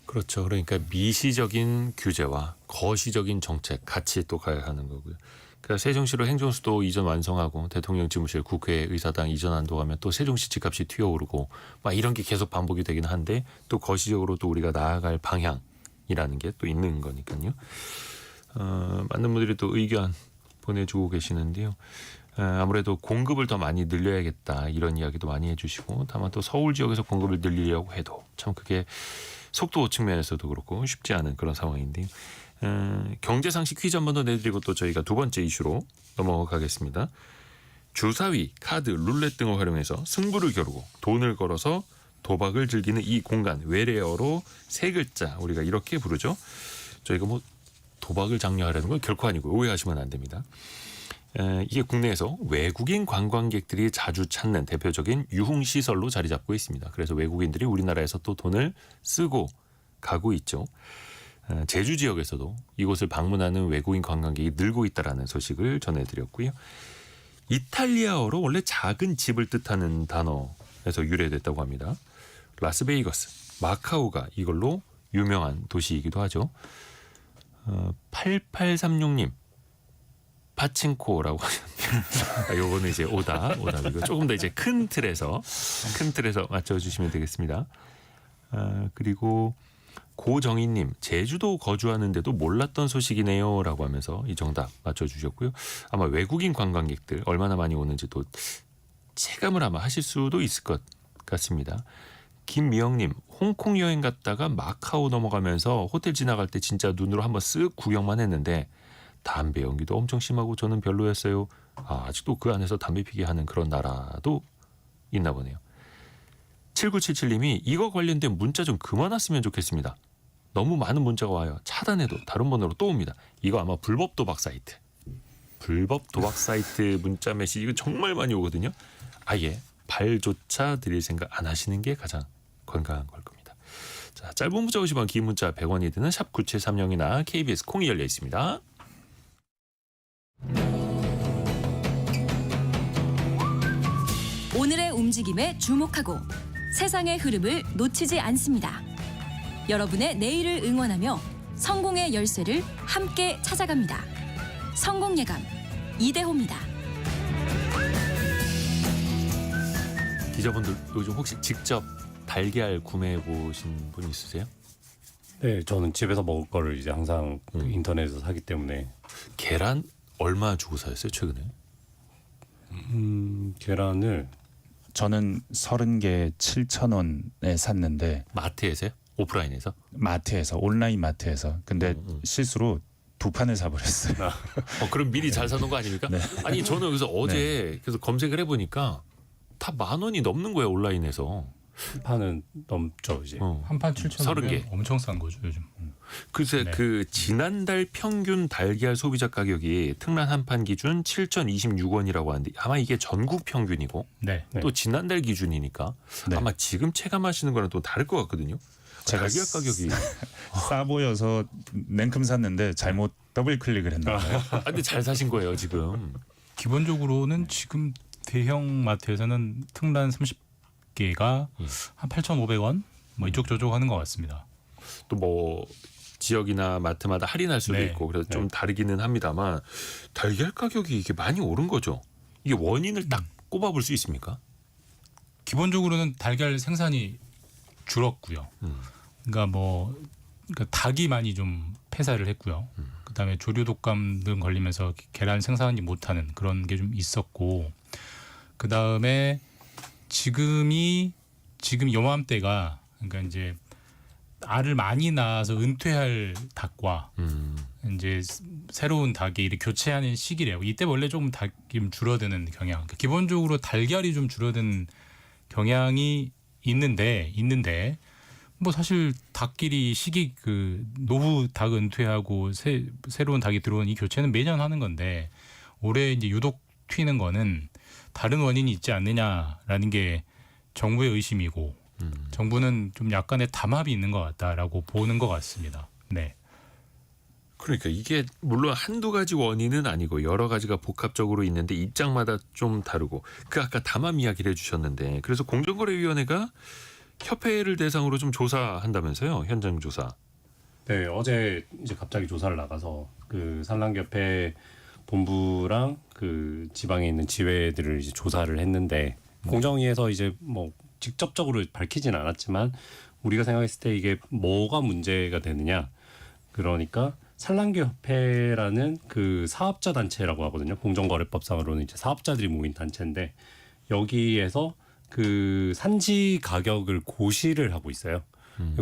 그렇죠. 그러니까 미시적인 규제와 거시적인 정책 같이 또 가야 하는 거고요. 그러니까 세종시로 행정수도 이전 완성하고 대통령 집무실, 국회, 의사당 이전한다고 하면 또 세종시 집값이 튀어오르고 막 이런 게 계속 반복이 되긴 한데 또 거시적으로 또 우리가 나아갈 방향이라는 게 또 있는 거니까요. 많은 분들이 또 의견 보내주고 계시는데요. 아무래도 공급을 더 많이 늘려야겠다 이런 이야기도 많이 해주시고 다만 또 서울 지역에서 공급을 늘리려고 해도 참 그게 속도 측면에서도 그렇고 쉽지 않은 그런 상황인데요. 경제상식 퀴즈 한 번 더 내드리고 또 저희가 두 번째 이슈로 넘어가겠습니다. 주사위, 카드, 룰렛 등을 활용해서 승부를 겨루고 돈을 걸어서 도박을 즐기는 이 공간, 외래어로 세 글자 우리가 이렇게 부르죠. 저희가 뭐 도박을 장려하려는 건 결코 아니고 오해하시면 안 됩니다. 이게 국내에서 외국인 관광객들이 자주 찾는 대표적인 유흥시설로 자리 잡고 있습니다. 그래서 외국인들이 우리나라에서 또 돈을 쓰고 가고 있죠. 제주 지역에서도 이곳을 방문하는 외국인 관광객이 늘고 있다는 소식을 전해드렸고요. 이탈리아어로 원래 작은 집을 뜻하는 단어에서 유래됐다고 합니다. 라스베이거스, 마카오가 이걸로 유명한 도시이기도 하죠. 8836님 파친코라고 하셨네요. 요거는 이제 오답이고 조금 더 이제 큰 틀에서 맞춰주시면 되겠습니다. 그리고 고정희님 제주도 거주하는데도 몰랐던 소식이네요라고 하면서 이 정답 맞춰주셨고요. 아마 외국인 관광객들 얼마나 많이 오는지 또 체감을 아마 하실 수도 있을 것 같습니다. 김미영님 홍콩 여행 갔다가 마카오 넘어가면서 호텔 지나갈 때 진짜 눈으로 한번 쓱 구경만 했는데 담배 연기도 엄청 심하고 저는 별로였어요. 아직도 그 안에서 담배 피게 하는 그런 나라도 있나 보네요. 7977님이 이거 관련된 문자 좀 그만 왔으면 좋겠습니다. 너무 많은 문자가 와요. 차단해도 다른 번호로 또 옵니다. 이거 아마 불법 도박 사이트. 불법 도박 사이트 문자 메시지 이거 정말 많이 오거든요. 아예 발조차 드릴 생각 안 하시는 게 가장 건강한 걸 겁니다. 자, 짧은 문자 50원, 긴 문자 100원이 드는 샵 9730이나 KBS 콩이 열려 있습니다. 오늘의 움직임에 주목하고 세상의 흐름을 놓치지 않습니다. 여러분의 내일을 응원하며 성공의 열쇠를 함께 찾아갑니다. 성공예감 이대호입니다. 기자분들 요즘 혹시 직접 달걀 구매해 보신 분 있으세요? 네, 저는 집에서 먹을 거를 이제 항상 그 인터넷에서 사기 때문에 계란 얼마 주고 사셨어요 최근에? 계란을 저는 30개 7,000원에 샀는데 마트에서요? 오프라인에서? 마트에서 온라인 마트에서 근데 실수로 2판을 사버렸어요. 그럼 미리 잘 사놓은 거 아닙니까? 네. 아니 저는 그래서 어제 그래서 검색을 해보니까 다 10,000원이 넘는 거예요 온라인에서. 판은 넘죠 이제. 한 판 7,000원 30개. 엄청 싼 거죠 요즘. 글쎄 네. 그 지난달 평균 달걀 소비자 가격이 특란 한 판 기준 7,026원이라고 하는데 아마 이게 전국 평균이고 네. 네. 또 지난달 기준이니까 네. 아마 지금 체감하시는 거랑 또 다를 것 같거든요. 제가 달걀 가격이 싸 보여서 냉큼 샀는데 잘못 더블 클릭을 했나 봐요. 근데 잘 사신 거예요 지금. 기본적으로는 지금 대형 마트에서는 특란 30개가 한 8,500원 뭐 이쪽 저쪽 하는 것 같습니다. 또 뭐 지역이나 마트마다 할인할 수도 네. 있고 그래서 좀 다르기는 합니다만 달걀 가격이 이게 많이 오른 거죠. 이게 원인을 딱 꼽아볼 수 있습니까? 기본적으로는 달걀 생산이 줄었고요. 그러니까 그러니까 닭이 많이 좀 폐사를 했고요. 그다음에 조류 독감 등 걸리면서 계란 생산이 못하는 그런 게 좀 있었고, 그다음에 지금 요맘때가 그러니까 이제 알을 많이 낳아서 은퇴할 닭과 이제 새로운 닭이 이렇게 교체하는 시기래요. 이때 원래 조금 닭이 좀 줄어드는 경향. 그러니까 기본적으로 달걀이 좀 줄어든 경향이 있는데 뭐 사실 닭끼리 시기 그 노후 닭 은퇴하고 새로운 닭이 들어온 이 교체는 매년 하는 건데 올해 이제 유독 튀는 거는 다른 원인이 있지 않느냐라는 게 정부의 의심이고 정부는 좀 약간의 담합이 있는 것 같다라고 보는 것 같습니다. 네. 그러니까 이게 물론 한두 가지 원인은 아니고 여러 가지가 복합적으로 있는데 입장마다 좀 다르고 그 아까 담합 이야기를 해주셨는데 그래서 공정거래위원회가 협회를 대상으로 좀 조사한다면서요 현장 조사. 네, 어제 이제 갑자기 조사를 나가서 그 산란협회 본부랑 그 지방에 있는 지회들을 이제 조사를 했는데 공정위에서 이제 뭐 직접적으로 밝히진 않았지만 우리가 생각했을 때 이게 뭐가 문제가 되느냐, 그러니까 산란계협회라는 그 사업자 단체라고 하거든요. 공정거래법상으로는 이제 사업자들이 모인 단체인데 여기에서 그 산지 가격을 고시를 하고 있어요.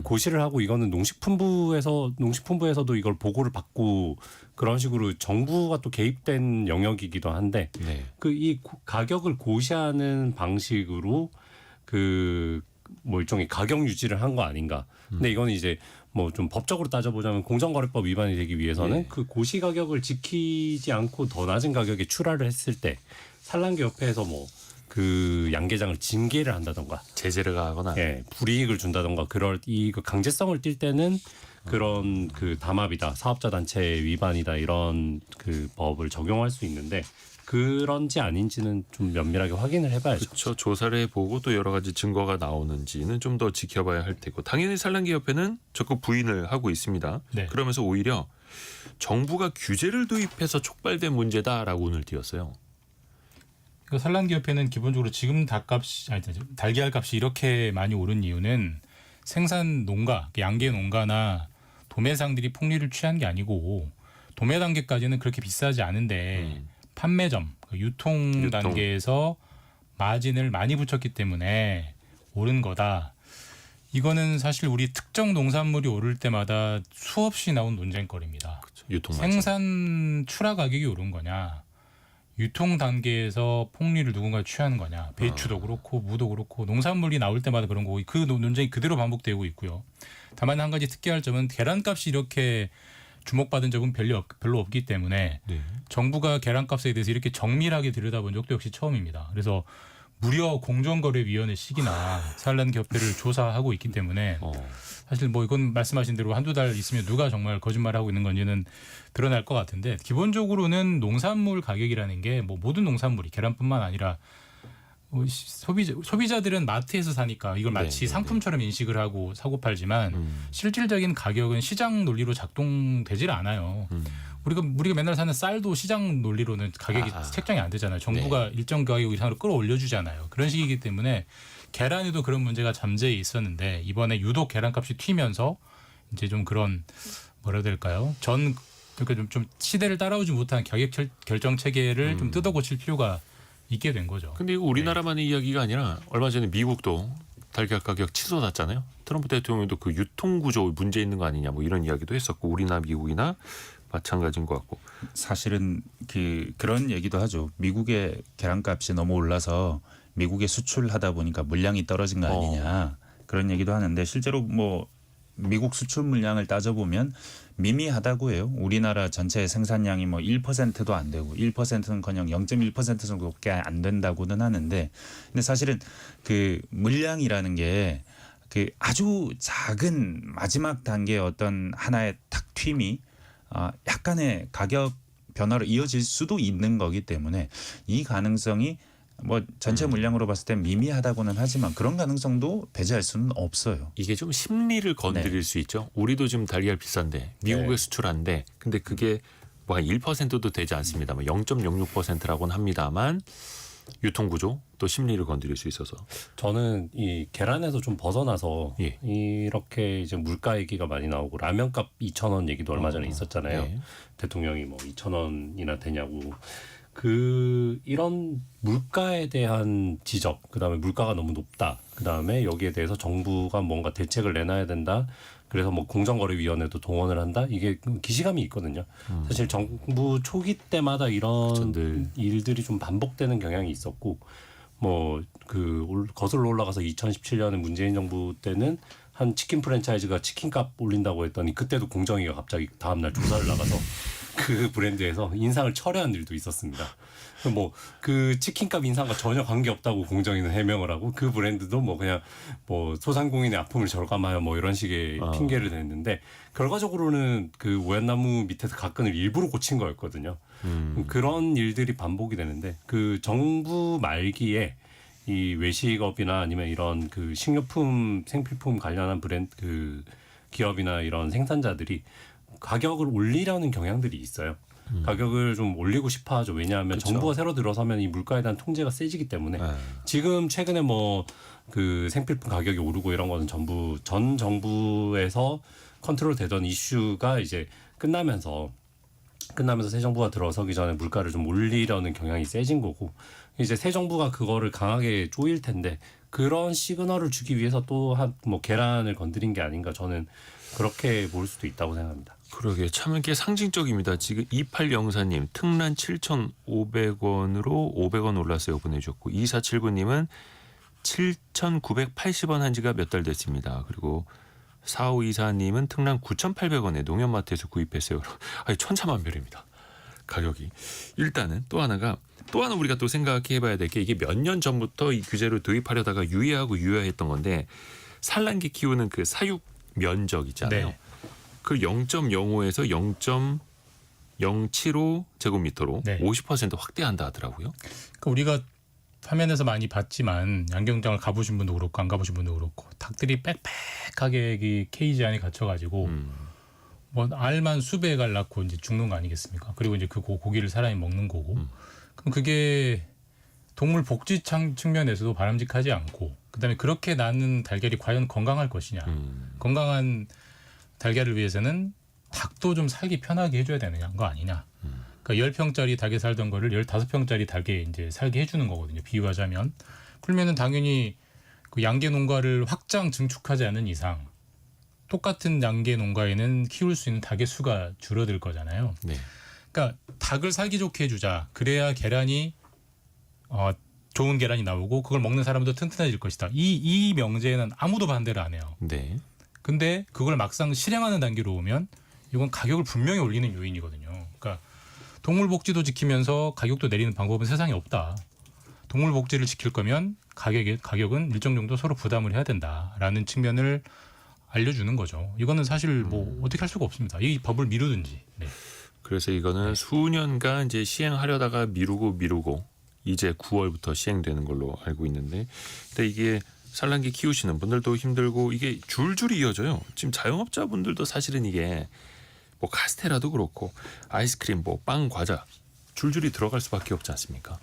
고시를 하고 이거는 농식품부에서도 이걸 보고를 받고 그런 식으로 정부가 또 개입된 영역이기도 한데 네. 그 이 가격을 고시하는 방식으로 그 뭐 일종의 가격 유지를 한 거 아닌가. 근데 이거는 이제 뭐 좀 법적으로 따져보자면 공정거래법 위반이 되기 위해서는 네. 그 고시 가격을 지키지 않고 더 낮은 가격에 출하를 했을 때 산란계협회에서 뭐 그 양계장을 징계를 한다던가 제재를 가거나. 예, 불이익을 준다던가 그럴 이 강제성을 띌 때는 그런 그 담합이다, 사업자 단체 위반이다 이런 그 법을 적용할 수 있는데 그런지 아닌지는 좀 면밀하게 확인을 해봐야죠. 그렇죠. 조사를 해보고 또 여러 가지 증거가 나오는지는 좀 더 지켜봐야 할 테고 당연히 산란기협회는 적극 부인을 하고 있습니다. 네. 그러면서 오히려 정부가 규제를 도입해서 촉발된 문제다라고 운을 띄웠어요. 그 산란기협회는 기본적으로 지금 달걀 값이 이렇게 많이 오른 이유는 생산 농가, 양계 농가나 도매상들이 폭리를 취한 게 아니고 도매 단계까지는 그렇게 비싸지 않은데 판매점, 유통 단계에서 마진을 많이 붙였기 때문에 오른 거다. 이거는 사실 우리 특정 농산물이 오를 때마다 수없이 나온 논쟁거리입니다. 그렇죠. 유통 마진. 생산 출하 가격이 오른 거냐, 유통 단계에서 폭리를 누군가 취하는 거냐. 배추도 그렇고 무도 그렇고 농산물이 나올 때마다 그런 거고 그 논쟁이 그대로 반복되고 있고요. 다만 한 가지 특이할 점은 계란값이 이렇게 주목받은 적은 별로 없기 때문에 네. 정부가 계란값에 대해서 이렇게 정밀하게 들여다본 적도 역시 처음입니다. 그래서 무려 공정거래위원회식이나 산란협회를 조사하고 있기 때문에 사실 뭐 이건 말씀하신 대로 한두 달 있으면 누가 정말 거짓말하고 있는 건지는 드러날 것 같은데 기본적으로는 농산물 가격이라는 게 뭐 모든 농산물이 계란뿐만 아니라 소비자들은 마트에서 사니까 이걸 마치 상품처럼 인식을 하고 사고 팔지만 실질적인 가격은 시장 논리로 작동되질 않아요. 우리가 맨날 사는 쌀도 시장 논리로는 가격이 책정이 안 되잖아요. 정부가 일정 가격 이상으로 끌어올려 주잖아요. 그런 식이기 때문에 계란에도 그런 문제가 잠재해 있었는데 이번에 유독 계란값이 튀면서 이제 좀 그런 뭐라 해야 될까요? 그러니까 좀 시대를 따라오지 못한 가격 결정 체계를 좀 뜯어고칠 필요가 있게 된 거죠. 근데 이거 우리나라만의 이야기가 아니라 얼마 전에 미국도 달걀 가격 치솟았잖아요. 트럼프 대통령도 그 유통 구조 문제 있는 거 아니냐 뭐 이런 이야기도 했었고 우리나 미국이나 마찬가지인 것 같고. 사실은 그런 얘기도 하죠. 미국의 계란값이 너무 올라서 미국에 수출하다 보니까 물량이 떨어진 거 아니냐 그런 얘기도 하는데 실제로 뭐 미국 수출 물량을 따져보면 미미하다고 해요. 우리나라 전체 생산량이 뭐 1%도 안 되고 1%는커녕 0.1% 정도밖에 안 된다고는 하는데 근데 사실은 그 물량이라는 게 그 아주 작은 마지막 단계의 어떤 하나의 탁 튀임이 약간의 가격 변화로 이어질 수도 있는 거기 때문에 이 가능성이 뭐 전체 물량으로 봤을 때 미미하다고는 하지만 그런 가능성도 배제할 수는 없어요. 이게 좀 심리를 건드릴 수 있죠. 우리도 지금 달걀 비싼데 미국에 수출한데 근데 그게 뭐 한 1%도 되지 않습니다. 뭐 0.06%라고는 합니다만 유통구조 또 심리를 건드릴 수 있어서 저는 이 계란에서 좀 벗어나서 이렇게 이제 물가 얘기가 많이 나오고 라면값 2,000원 얘기도 얼마 전에 있었잖아요. 대통령이 뭐 2,000원이나 되냐고. 이런 물가에 대한 지적, 그다음에 물가가 너무 높다, 그다음에 여기에 대해서 정부가 뭔가 대책을 내놔야 된다. 그래서 뭐 공정거래위원회도 동원을 한다. 이게 기시감이 있거든요. 사실 정부 초기 때마다 이런 일들이 좀 반복되는 경향이 있었고, 뭐 거슬러 올라가서 2017년에 문재인 정부 때는 한 치킨 프랜차이즈가 치킨값 올린다고 했더니 그때도 공정위가 갑자기 다음날 조사를 나가서 그 브랜드에서 인상을 철회한 일도 있었습니다. 뭐 그 치킨값 인상과 전혀 관계없다고 공정위는 해명을 하고 그 브랜드도 뭐 그냥 뭐 소상공인의 아픔을 절감하여 뭐 이런 식의 핑계를 댔는데 결과적으로는 그 오얏나무 밑에서 가끈을 일부러 고친 거였거든요. 그런 일들이 반복이 되는데 그 정부 말기에 이 외식업이나 아니면 이런 그 식료품 생필품 관련한 브랜드 그 기업이나 이런 생산자들이 가격을 올리려는 경향들이 있어요. 가격을 좀 올리고 싶어 하죠. 왜냐하면 정부가 새로 들어서면 이 물가에 대한 통제가 세지기 때문에 지금 최근에 뭐 그 생필품 가격이 오르고 이런 거는 전 정부에서 컨트롤 되던 이슈가 이제 끝나면서 새 정부가 들어서기 전에 물가를 좀 올리려는 경향이 세진 거고 이제 새 정부가 그거를 강하게 조일 텐데 그런 시그널을 주기 위해서 또 뭐 계란을 건드린 게 아닌가 저는 그렇게 볼 수도 있다고 생각합니다. 그러게 참 이게 상징적입니다. 지금 2804님 특란 7,500원으로 500원 올랐어요 보내주셨고 2479님은 7,980원 한 지가 몇 달 됐습니다. 그리고 4524님은 특란 9,800원에 농협마트에서 구입했어요. 아니 천차만별입니다. 가격이. 일단은 또 하나 우리가 또 생각해봐야 될 게 이게 몇 년 전부터 이 규제를 도입하려다가 유예했던 건데 산란기 키우는 그 사육 면적 있잖아요. 네. 그 0.05에서 0.075 제곱미터로 50% 확대한다 하더라고요. 그러니까 우리가 화면에서 많이 봤지만 양경장을 가보신 분도 그렇고 안 가보신 분도 그렇고 닭들이 빽빽하게 이 케이지 안에 갇혀가지고 뭐 알만 수백 알 낳고 이제 죽는 거 아니겠습니까? 그리고 이제 그 고기를 사람이 먹는 거고 그럼 그게 동물 복지 측면에서도 바람직하지 않고 그다음에 그렇게 낳는 달걀이 과연 건강할 것이냐? 건강한 달걀을 위해서는 닭도 좀 살기 편하게 해줘야 되는 거 아니냐? 그러니까 10평짜리 닭에 살던 거를 15평짜리 닭에 이제 살게 해주는 거거든요. 비유하자면 그러면은 당연히 그 양계 농가를 확장 증축하지 않은 이상 똑같은 양계 농가에는 키울 수 있는 닭의 수가 줄어들 거잖아요. 네. 그러니까 닭을 살기 좋게 해주자. 그래야 계란이 좋은 계란이 나오고 그걸 먹는 사람도 튼튼해질 것이다. 이 명제에는 아무도 반대를 안 해요. 네. 근데 그걸 막상 실행하는 단계로 오면 이건 가격을 분명히 올리는 요인이거든요. 그러니까 동물 복지도 지키면서 가격도 내리는 방법은 세상에 없다. 동물 복지를 지킬 거면 가격은 일정 정도 서로 부담을 해야 된다라는 측면을 알려주는 거죠. 이거는 사실 뭐 어떻게 할 수가 없습니다. 이 법을 미루든지. 네. 그래서 이거는 수년간 이제 시행하려다가 미루고 이제 9월부터 시행되는 걸로 알고 있는데, 근데 이게 산란기 키우시는 분들도 힘들고 이게 줄줄이 이어져요. 지금 자영업자분들도 사실은 이게 뭐 카스테라도 그렇고 아이스크림, 뭐 빵, 과자 줄줄이 들어갈 수밖에 없지 않습니까?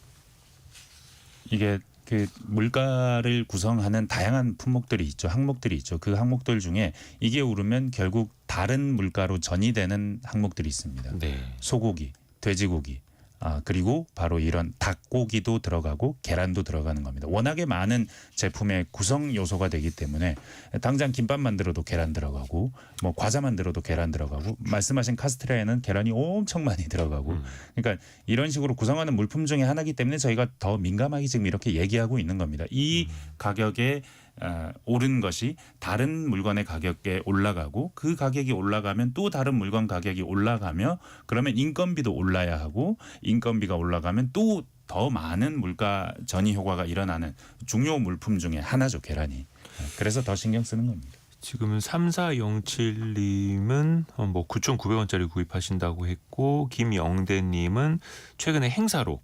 이게 그 물가를 구성하는 다양한 품목들이 있죠. 항목들이 있죠. 그 항목들 중에 이게 오르면 결국 다른 물가로 전이되는 항목들이 있습니다. 네. 소고기, 돼지고기, 그리고 바로 이런 닭고기도 들어가고 계란도 들어가는 겁니다. 워낙에 많은 제품의 구성 요소가 되기 때문에 당장 김밥 만들어도 계란 들어가고 뭐 과자 만들어도 계란 들어가고 말씀하신 카스테라에는 계란이 엄청 많이 들어가고 그러니까 이런 식으로 구성하는 물품 중에 하나이기 때문에 저희가 더 민감하게 지금 이렇게 얘기하고 있는 겁니다. 이 가격에 오른 것이 다른 물건의 가격에 올라가고 그 가격이 올라가면 또 다른 물건 가격이 올라가며 그러면 인건비도 올라야 하고 인건비가 올라가면 또 더 많은 물가 전이 효과가 일어나는 중요 물품 중에 하나죠, 계란이. 그래서 더 신경 쓰는 겁니다. 지금은 3407님은 뭐 9,900원짜리 구입하신다고 했고 김영대님은 최근에 행사로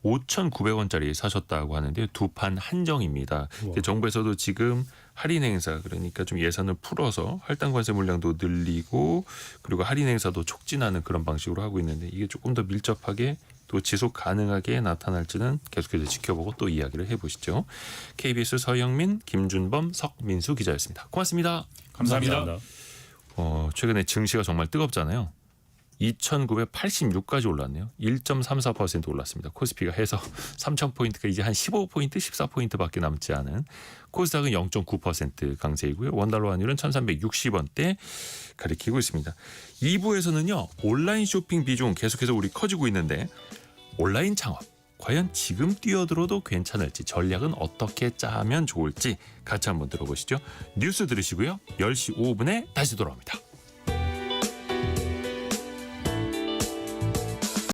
5,900원짜리 사셨다고 하는데 두 판 한정입니다. 정부에서도 지금 할인 행사 그러니까 좀 예산을 풀어서 할당 관세 물량도 늘리고 그리고 할인 행사도 촉진하는 그런 방식으로 하고 있는데 이게 조금 더 밀접하게 또 지속 가능하게 나타날지는 계속해서 지켜보고 또 이야기를 해보시죠. KBS 서영민, 김준범, 석민수 기자였습니다. 고맙습니다. 감사합니다. 최근에 증시가 정말 뜨겁잖아요. 2,986까지 올랐네요. 1.34% 올랐습니다. 코스피가 해서 3,000포인트가 이제 한 15포인트, 14포인트밖에 남지 않은 코스닥은 0.9% 강세이고요. 원달러 환율은 1,360원대 가리키고 있습니다. 2부에서는요. 온라인 쇼핑 비중 계속해서 우리 커지고 있는데 온라인 창업 과연 지금 뛰어들어도 괜찮을지 전략은 어떻게 짜면 좋을지 같이 한번 들어보시죠. 뉴스 들으시고요. 10시 5분에 다시 돌아옵니다.